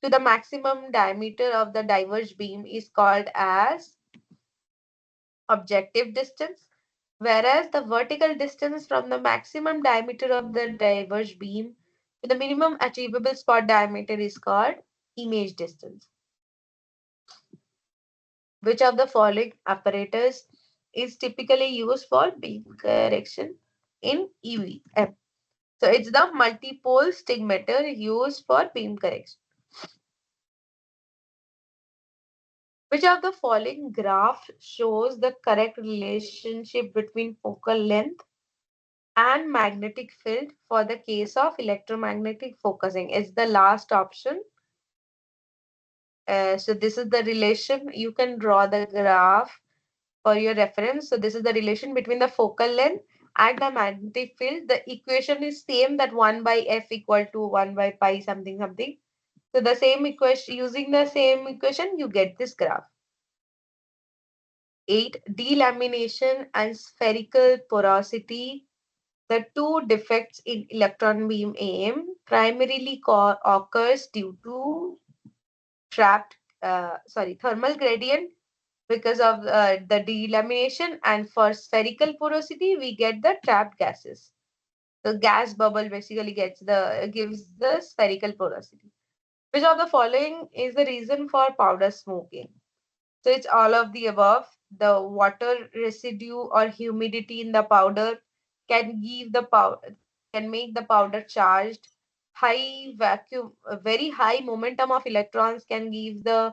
to the maximum diameter of the diverged beam is called as objective distance, whereas the vertical distance from the maximum diameter of the diverged beam to the minimum achievable spot diameter is called image distance. Which of the following apparatus is typically used for beam correction in EVM? So it's the multipole stigmator used for beam correction. Which of the following graph shows the correct relationship between focal length and magnetic field for the case of electromagnetic focusing? It's the last option. So this is the relation. You can draw the graph for your reference. So this is the relation between the focal length and the magnetic field. The equation is same, that 1 by f equal to 1 by pi something something. So the same equation, using the same equation, you get this graph. 8. Delamination and spherical porosity. The two defects in electron beam aim primarily occurs due to thermal gradient because of the delamination, and for spherical porosity we get the trapped gases. The gas bubble basically gives the spherical porosity. Which of the following is the reason for powder smoking? So it's all of the above. The water residue or humidity in the powder can give the powder can make the powder charged. High vacuum, a very high momentum of electrons can give the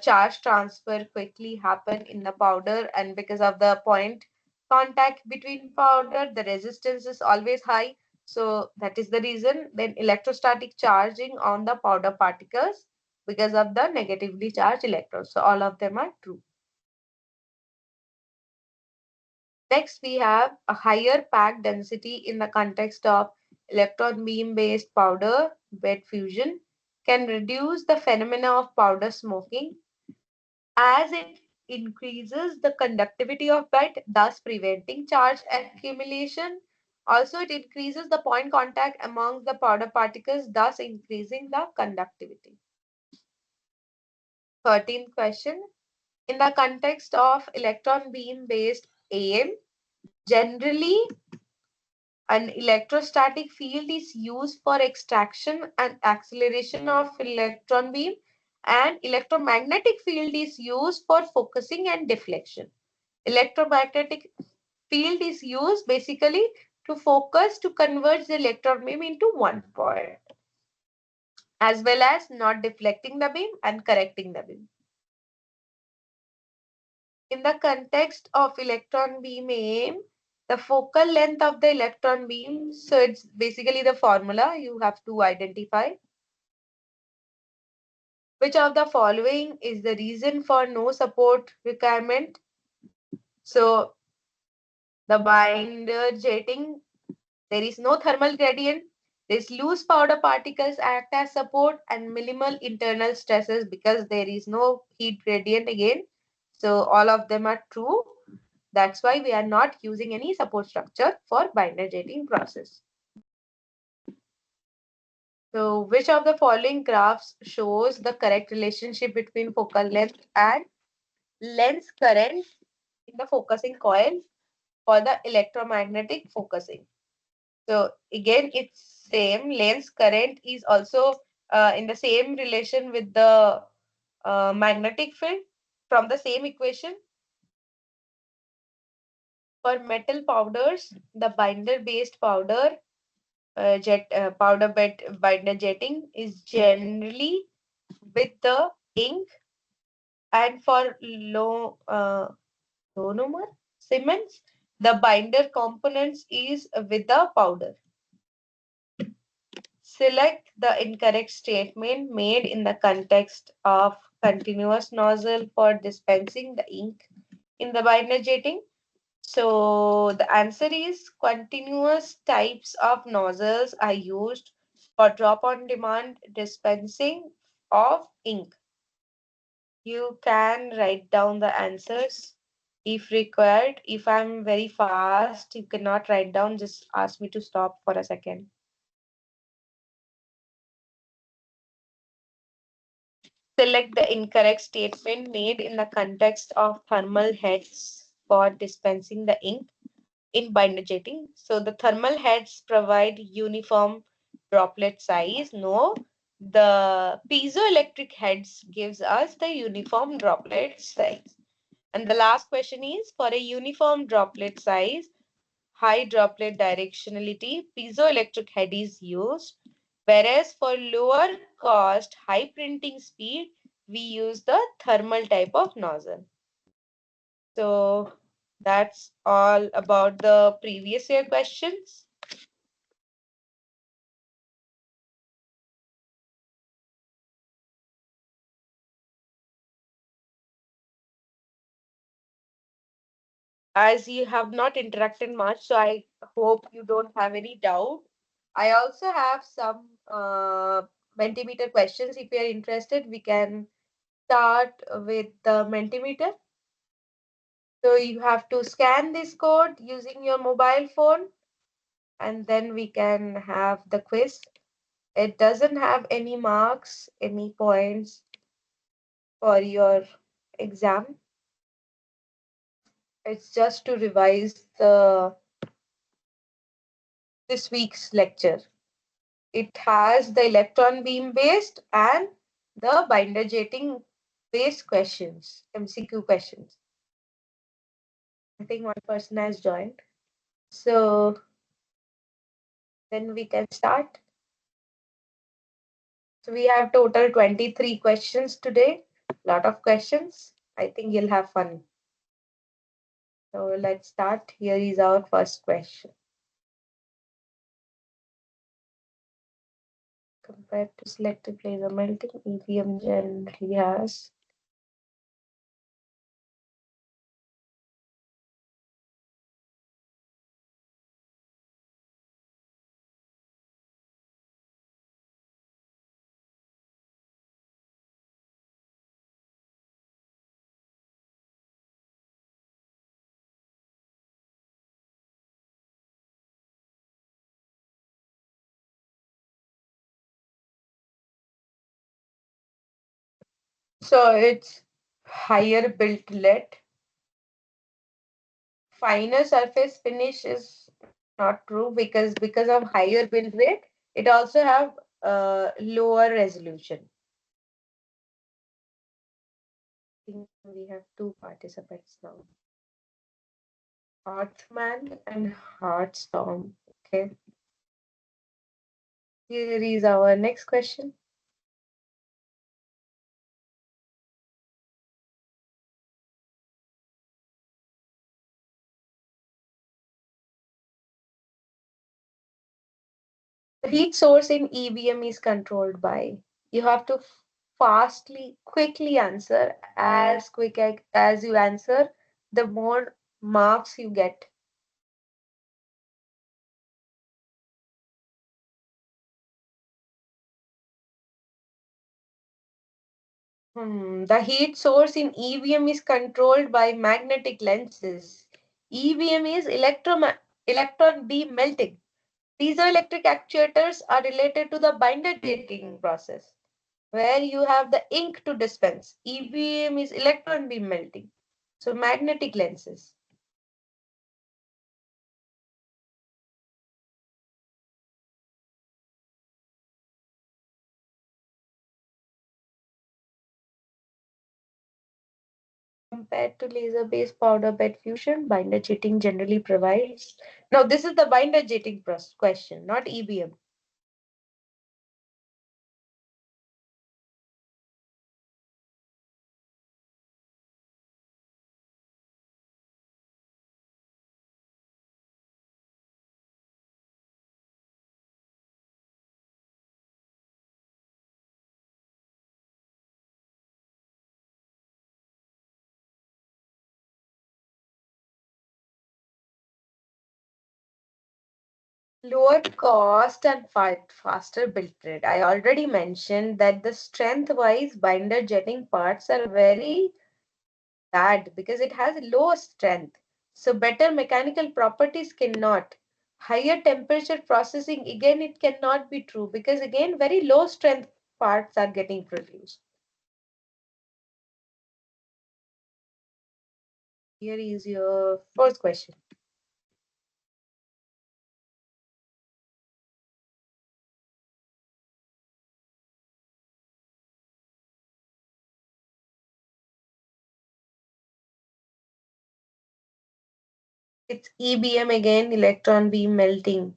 charge transfer quickly happen in the powder, and because of the point contact between powder, the resistance is always high. So that is the reason. Then electrostatic charging on the powder particles because of the negatively charged electrons. So all of them are true. Next, we have a higher pack density in the context of electron beam based powder bed fusion can reduce the phenomena of powder smoking as it increases the conductivity of bed, thus preventing charge accumulation. Also, it increases the point contact among the powder particles, thus increasing the conductivity. 13th question. In the context of electron beam based AM, generally an electrostatic field is used for extraction and acceleration of electron beam, and electromagnetic field is used for focusing and deflection. Electromagnetic field is used basically to focus, to convert the electron beam into one point. as well as not deflecting the beam and correcting the beam. In the context of electron beam aim, the focal length of the electron beam, so it's basically the formula you have to identify. Which of the following is the reason for no support requirement? So the binder jetting, there is no thermal gradient. These loose powder particles act as support and minimal internal stresses because there is no heat gradient again. So all of them are true. That's why we are not using any support structure for binder jetting process. So which of the following graphs shows the correct relationship between focal length and lens current in the focusing coil for the electromagnetic focusing? So again, it's same. Lens current is also in the same relation with the magnetic field from the same equation. For metal powders, the binder-based powder bed binder jetting is generally with the ink, and for monomer cements, the binder components is with the powder. Select the incorrect statement made in the context of continuous nozzle for dispensing the ink in the binder jetting. So the answer is continuous types of nozzles are used for drop on demand dispensing of ink. You can write down the answers if required. If I'm very fast, you cannot write down, just ask me to stop for a second. Select the incorrect statement made in the context of thermal heads for dispensing the ink in binder jetting. So the thermal heads provide uniform droplet size. No, the piezoelectric heads gives us the uniform droplet size. And the last question is for a uniform droplet size, high droplet directionality, piezoelectric head is used. Whereas for lower cost, high printing speed, we use the thermal type of nozzle. So that's all about the previous year questions. As you have not interacted much, so I hope you don't have any doubt. I also have some Mentimeter questions. If you are interested, we can start with the Mentimeter. So you have to scan this code using your mobile phone, and then we can have the quiz. It doesn't have any marks, any points for your exam. It's just to revise the this week's lecture. It has the electron beam based and the binder jetting based questions, MCQ questions. I think one person has joined. So then we can start. So we have total 23 questions today. Lot of questions. I think you'll have fun. So let's start. Here is our first question. Compared to selective laser melting, EVM generally has. So it's higher built lead. Finer surface finish is not true because of higher build rate, it also have lower resolution. I think we have two participants now. Earthman and Heartstorm. Okay. Here is our next question. Heat source in EBM is controlled by. You have to quickly answer. As quick as you answer, the more marks you get. The heat source in EVM is controlled by magnetic lenses. EVM is electron beam melting. Piezoelectric actuators are related to the binder jetting process, where you have the ink to dispense. EVM is electron beam melting. So magnetic lenses. Compared to laser-based powder bed fusion, binder jetting generally provides. Now, this is the binder jetting question, not EBM. Lower cost and faster build rate. I already mentioned that the strength-wise binder jetting parts are very bad because it has low strength. So better mechanical properties cannot. Higher temperature processing, again, it cannot be true because again, very low strength parts are getting produced. Here is your first question. It's EBM again, electron beam melting.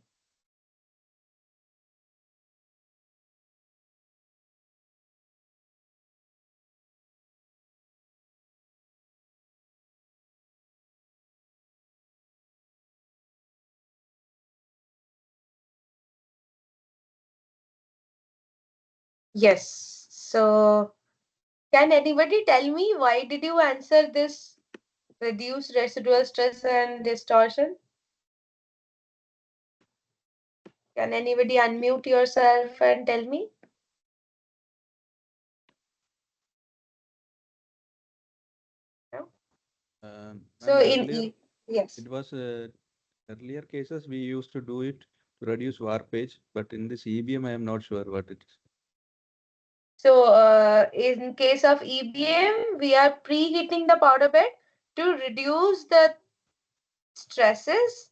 Yes. So can anybody tell me why did you answer this reduce residual stress and distortion? Can anybody unmute yourself and tell me? No? Ma'am, So yes. it was earlier cases we used to do it to reduce warpage, but in this EBM, I am not sure what it is. So in case of EBM, we are preheating the powder bed to reduce the stresses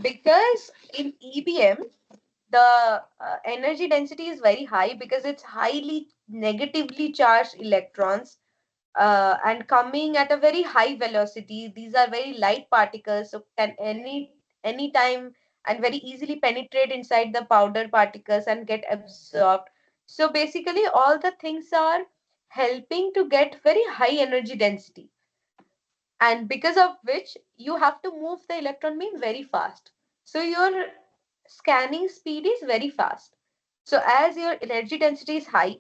because in EBM, the energy density is very high because it's highly negatively charged electrons and coming at a very high velocity. These are very light particles, so can any time and very easily penetrate inside the powder particles and get absorbed. So basically, all the things are helping to get very high energy density, and because of which you have to move the electron beam very fast. So your scanning speed is very fast. So as your energy density is high,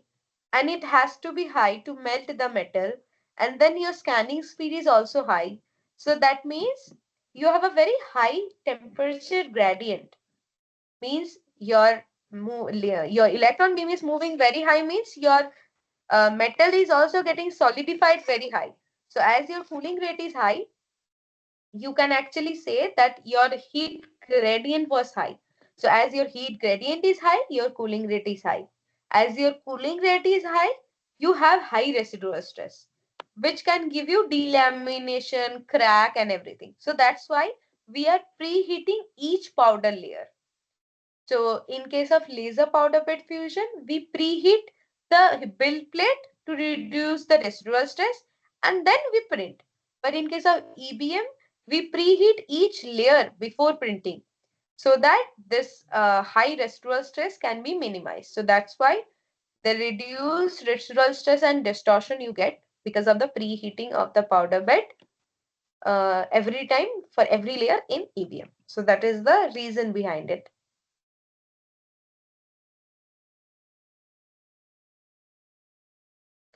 and it has to be high to melt the metal, and then your scanning speed is also high. So that means you have a very high temperature gradient. Means your electron beam is moving very high means your metal is also getting solidified very high. So as your cooling rate is high, you can actually say that your heat gradient was high. So as your heat gradient is high, your cooling rate is high. As your cooling rate is high, you have high residual stress, which can give you delamination, crack, and everything. So that's why we are preheating each powder layer. So in case of laser powder bed fusion, we preheat the build plate to reduce the residual stress and then we print. But in case of EBM, we preheat each layer before printing so that this high residual stress can be minimized. So that's why the reduced residual stress and distortion you get because of the preheating of the powder bed every time for every layer in EBM. So that is the reason behind it.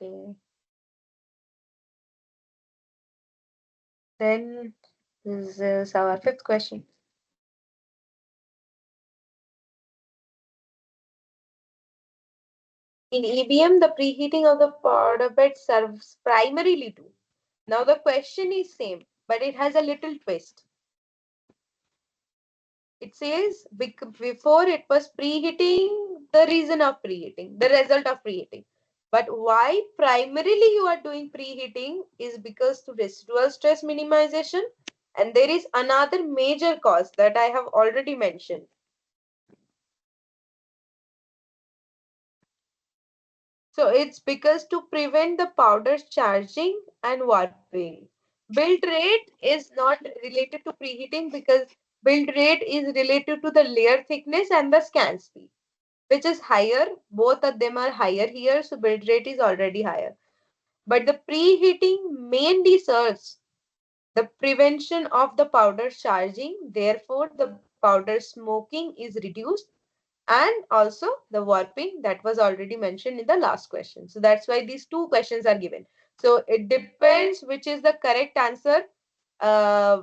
Okay. Then this is our fifth question. In EBM, the preheating of the powder bed serves primarily to. Now the question is same, but it has a little twist. It says before it was preheating, the reason of preheating, the result of preheating. But why primarily you are doing preheating is because to residual stress minimization, and there is another major cause that I have already mentioned. So it's because to prevent the powder's charging and warping. Build rate is not related to preheating because build rate is related to the layer thickness and the scan speed, which is higher. Both of them are higher here, so build rate is already higher. But the preheating mainly serves the prevention of the powder charging. Therefore, the powder smoking is reduced and also the warping that was already mentioned in the last question. So that's why these two questions are given. So it depends which is the correct answer uh,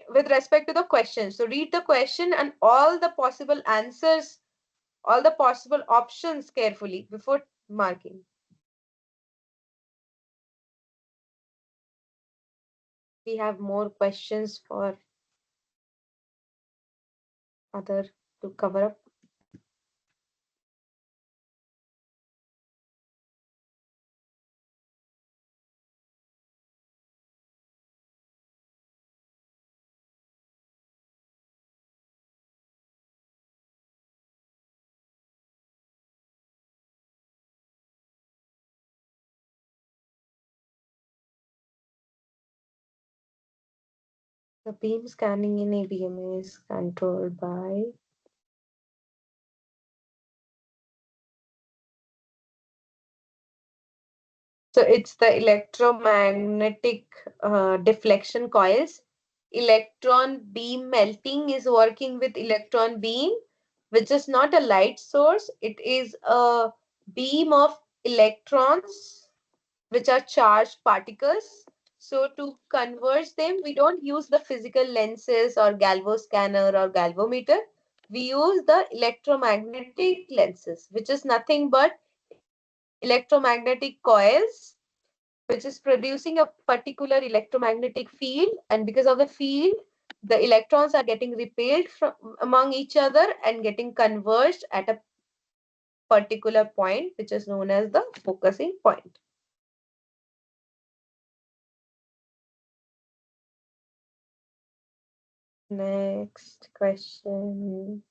with respect to the question. So read the question and all the possible answers, all the possible options carefully before marking. We have more questions for other to cover up. The beam scanning in ABM is controlled by. So it's the electromagnetic deflection coils. Electron beam melting is working with electron beam, which is not a light source. It is a beam of electrons, which are charged particles. So to converge them, we don't use the physical lenses or galvo scanner or galvometer. We use the electromagnetic lenses, which is nothing but electromagnetic coils which is producing a particular electromagnetic field, and because of the field the electrons are getting repelled from among each other and getting converged at a particular point which is known as the focusing point. Next question.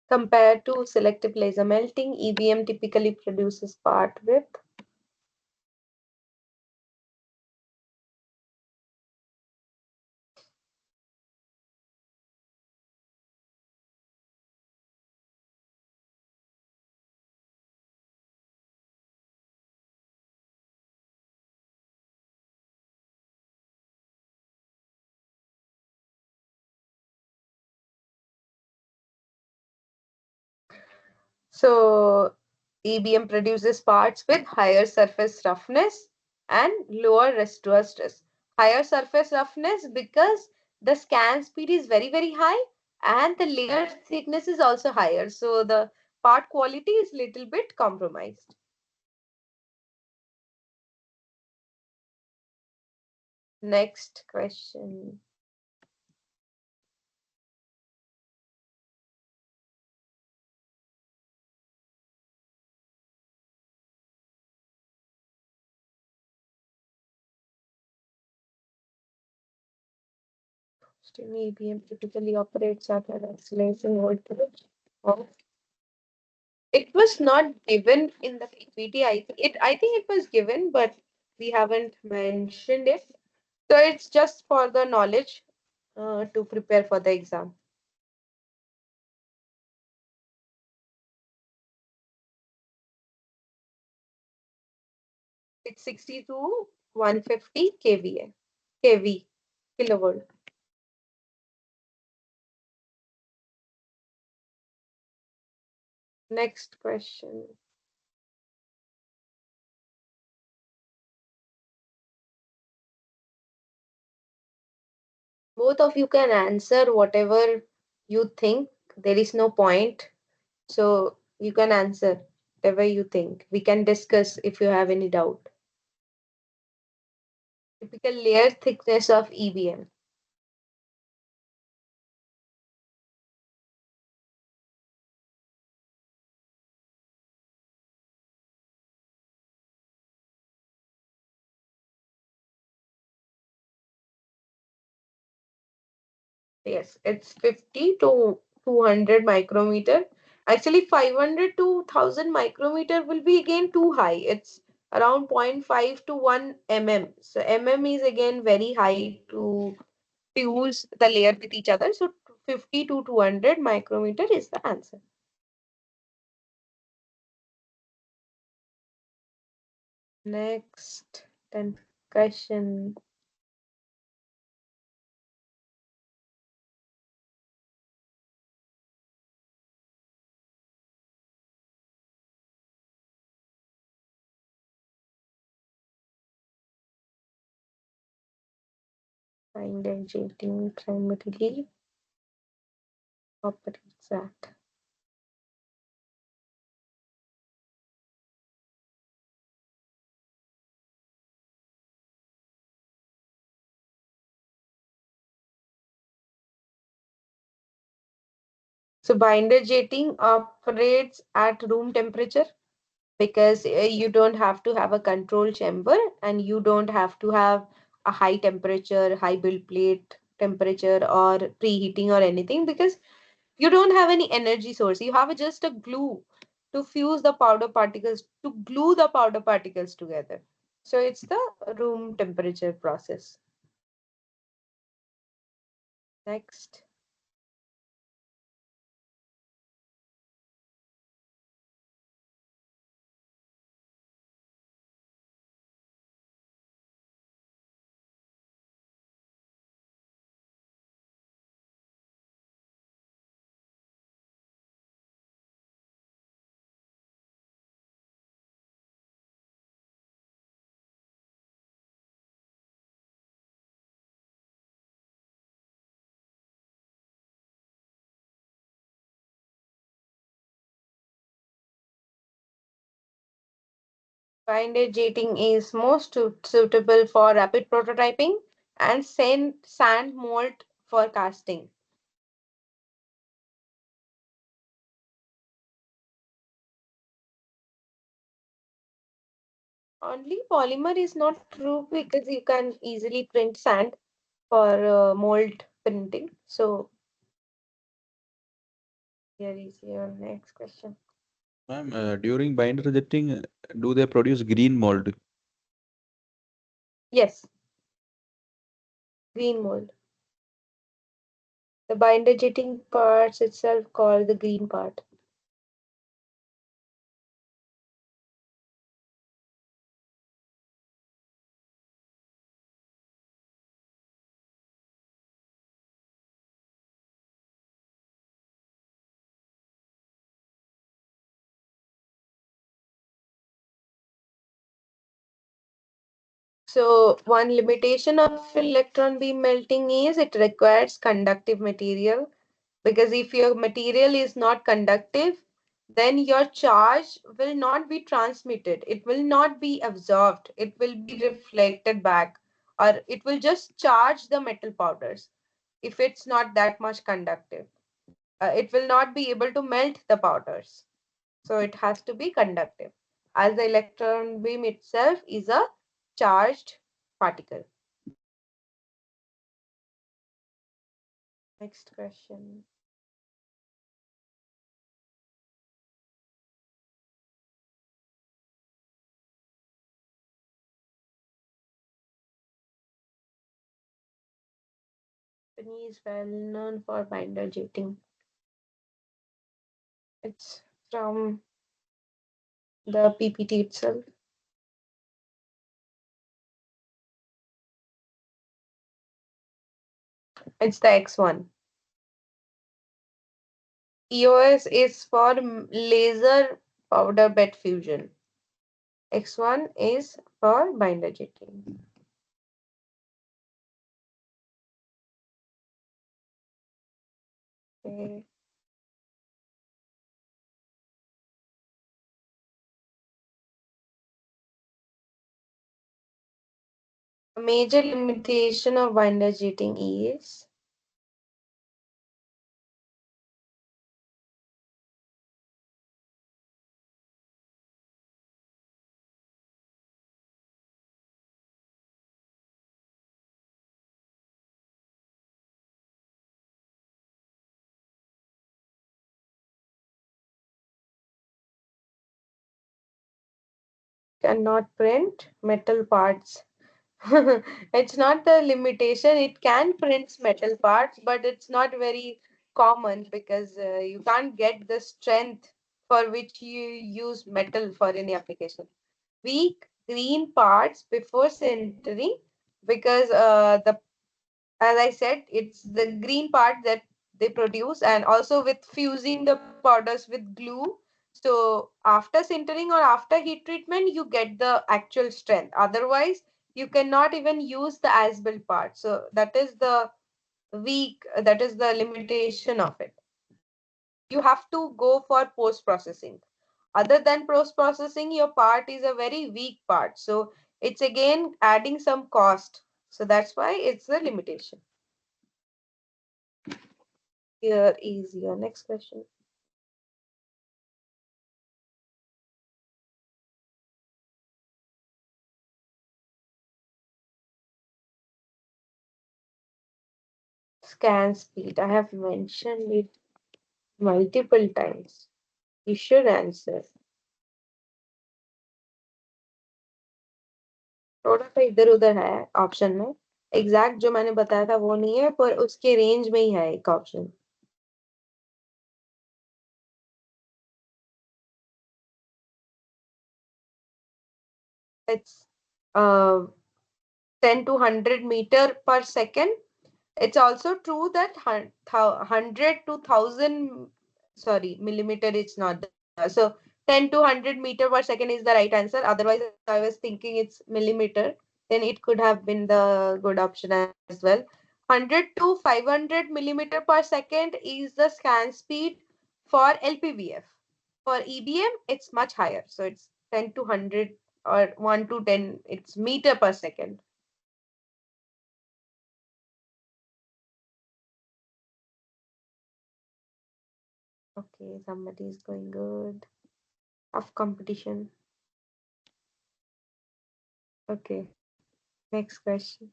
Compared to selective laser melting, EBM typically produces part width. So EBM produces parts with higher surface roughness and lower residual stress. Higher surface roughness because the scan speed is very, very high and the layer thickness is also higher. So the part quality is little bit compromised. Next question. Steam EBM typically operates at an acceleration voltage of. It was not given in the PPT. I think it was given, but we haven't mentioned it. So it's just for the knowledge to prepare for the exam. It's 60 to 150 kVA, kV, kilovolt. Next question. Both of you can answer whatever you think. There is no point. So you can answer whatever you think. We can discuss if you have any doubt. Typical layer thickness of EBM. Yes, it's 50 to 200 micrometer. Actually, 500 to 1000 micrometer will be again too high. It's around zero point 0.5 to 1 mm. So mm is again very high to fuse the layer with each other. So 50 to 200 micrometer is the answer. Next, 10th question. Find agitating primarily operates at. So binder jetting operates at room temperature because you don't have to have a control chamber and you don't have to have a high temperature, high build plate temperature or preheating or anything because you don't have any energy source. You have just a glue to fuse the powder particles, to glue the powder particles together. So it's the room temperature process. Next. Binder jetting is most suitable for rapid prototyping and sand mold for casting. Only polymer is not true because you can easily print sand for mold printing. So here is your next question. Ma'am, during binder jetting, do they produce green mold? Yes, green mold. The binder jetting parts itself called the green part. So one limitation of electron beam melting is it requires conductive material because if your material is not conductive, then your charge will not be transmitted. It will not be absorbed. It will be reflected back or it will just charge the metal powders if it's not that much conductive. It will not be able to melt the powders. So it has to be conductive as the electron beam itself is a charged particle. Next question. Company is well known for binder jetting. It's from the PPT itself. It's the X1. EOS is for laser powder bed fusion. X1 is for binder jetting. Okay. A major limitation of binder jetting is cannot print metal parts. It's not the limitation. It can print metal parts, but it's not very common because you can't get the strength for which you use metal for any application. Weak green parts before sintering because the as I said, it's the green part that they produce, and also with fusing the powders with glue. So after sintering or after heat treatment, you get the actual strength. Otherwise, you cannot even use the as built part. So that is the limitation of it. You have to go for post processing. Other than post processing, your part is a very weak part. So it's again adding some cost. So that's why it's a limitation. Here is your next question. Scan speed. I have mentioned it multiple times. You should answer. थोड़ा सा इधर उधर है option में. Exact जो मैंने बताया था वो नहीं है, पर उसके रेंज में ही है एक option. It's uh, 10 to 100 meter per second. It's also true that 100 to 1000, sorry, millimeter is not there. So 10 to 100 meter per second is the right answer. Otherwise, I was thinking it's millimeter. Then it could have been the good option as well. 100 to 500 millimeter per second is the scan speed for LPBF. For EBM, it's much higher. So it's 10 to 100 or 1 to 10, it's meter per second. Okay, somebody is going good. Of competition. Okay, next question.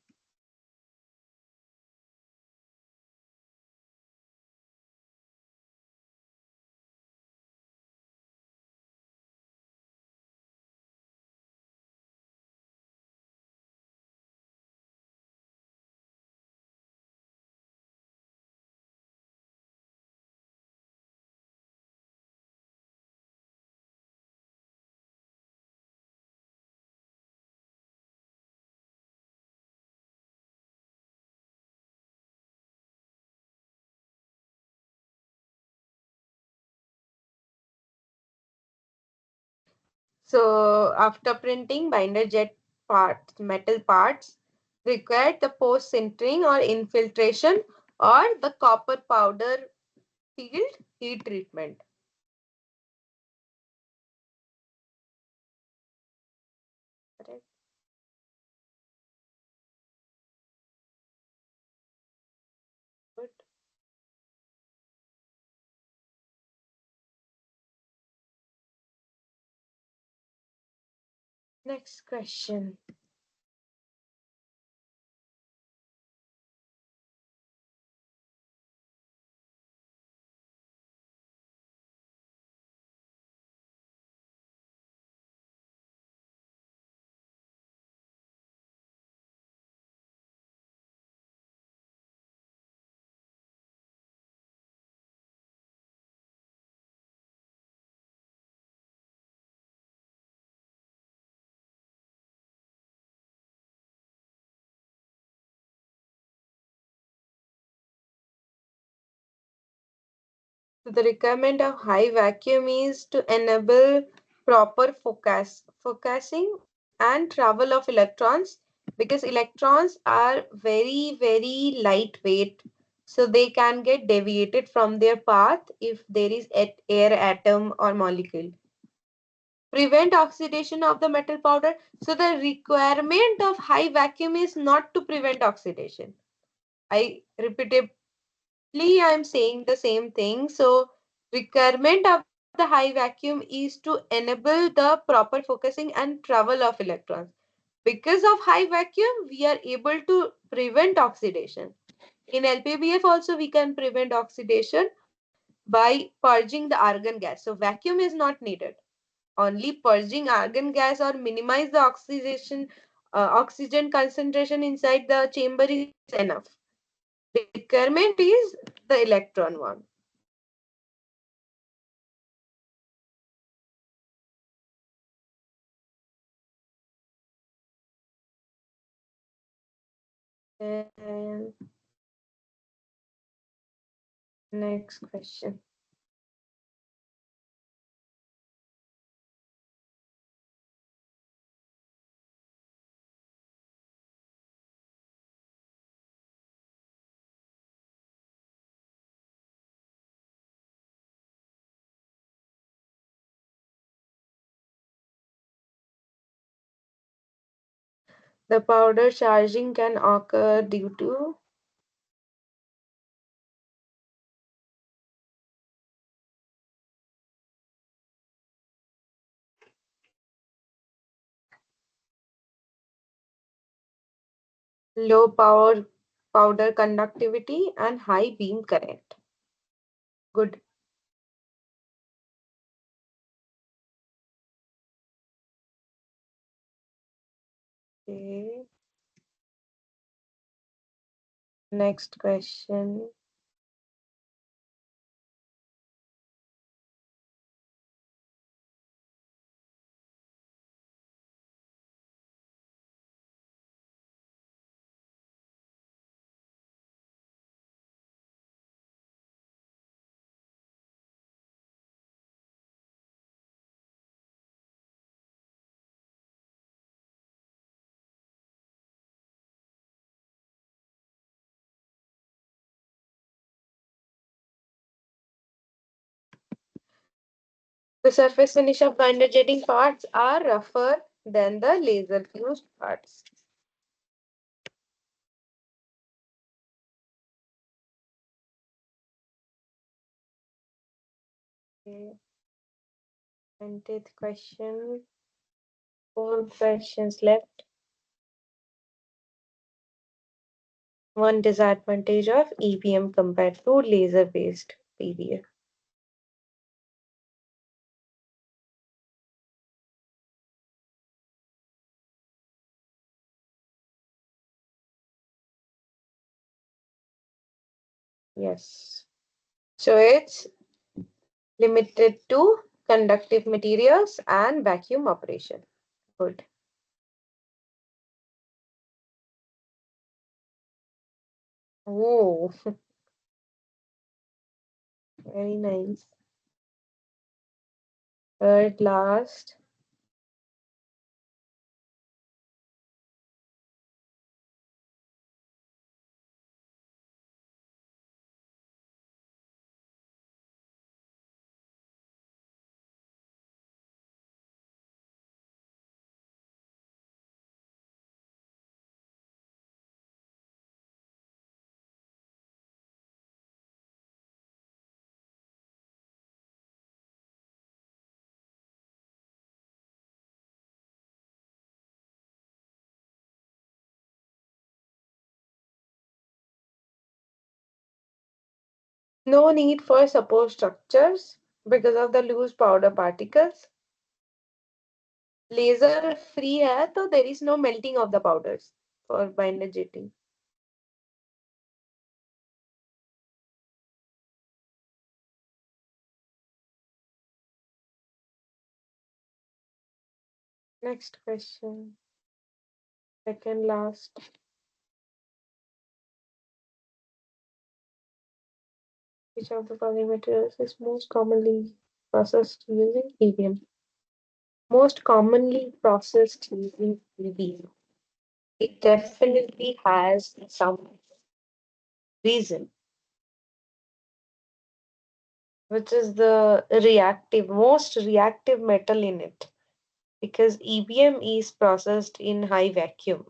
So after printing, binder jet parts, metal parts required the post sintering or infiltration or the copper powder field heat treatment. Correct. Good. Next question. So the requirement of high vacuum is to enable proper focusing and travel of electrons, because electrons are very lightweight, so they can get deviated from their path if there is air atom or molecule. Prevent oxidation of the metal powder. So the requirement of high vacuum is not to prevent oxidation. I repeatedly I am saying the same thing. So requirement of the high vacuum is to enable the proper focusing and travel of electrons. Because of high vacuum, we are able to prevent oxidation. In LPBF also we can prevent oxidation by purging the argon gas. So vacuum is not needed. Only purging argon gas or minimize the oxygen concentration inside the chamber is enough. Requirement is the electron one. And next question. The powder charging can occur due to low power powder conductivity and high beam current. Good. Okay. Next question. The surface finish of binder jetting parts are rougher than the laser fused parts. Okay. 20th question. Four questions left. One disadvantage of EBM compared to laser based PDA. Yes. So it's limited to conductive materials and vacuum operation. Good. Oh, very nice. Third last. No need for support structures because of the loose powder particles. Laser free है तो there is no melting of the powders for binder jetting. Next question. Second last. Which of the following materials is most commonly processed using EBM? Most commonly processed using EBM. It definitely has some reason, which is the most reactive metal in it, because EBM is processed in high vacuum.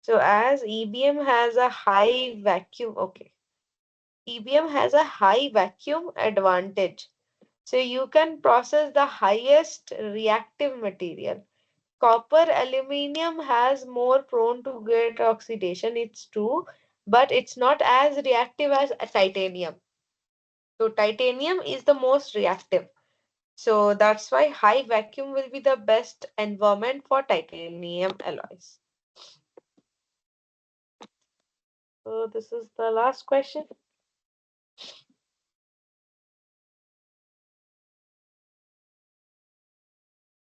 So as EBM has a high vacuum, okay, EBM has a high vacuum advantage. So you can process the highest reactive material. Copper aluminium has more prone to get oxidation, it's true, but it's not as reactive as titanium. So titanium is the most reactive. So that's why high vacuum will be the best environment for titanium alloys. So this is the last question.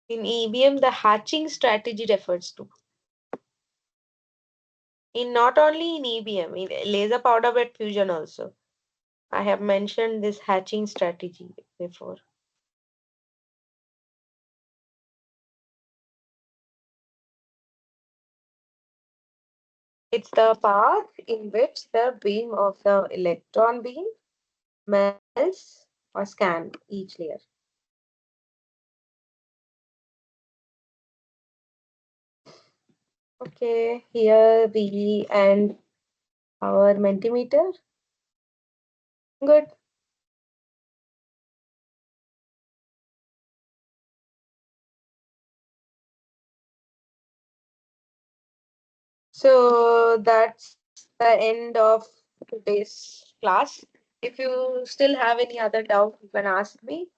In EBM, the hatching strategy refers to. In not only in EBM, in laser powder bed fusion also. I have mentioned this hatching strategy before. It's the path in which the beam of the electron beam melts or scan each layer. Okay, here we end our Mentimeter. Good. So that's the end of today's class. If you still have any other doubt, you can ask me.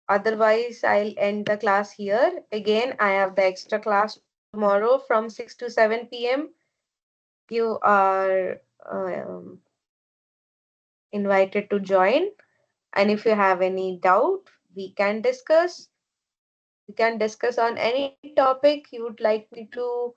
Otherwise, I'll end the class here. Again, I have the extra class tomorrow from 6 to 7 p.m. You are invited to join. And if you have any doubt, we can discuss. We can discuss on any topic you would like me to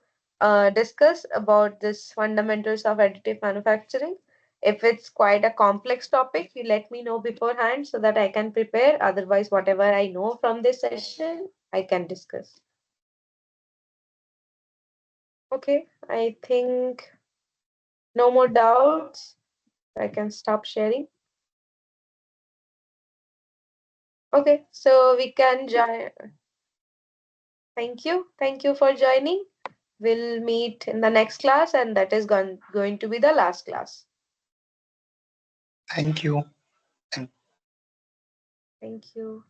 discuss about this fundamentals of additive manufacturing. If it's quite a complex topic, you let me know beforehand so that I can prepare. Otherwise, whatever I know from this session, I can discuss. Okay, I think no more doubts. I can stop sharing. Okay, so we can join. Thank you. Thank you for joining. We'll meet in the next class, and that is going to be the last class. Thank you. And Thank you.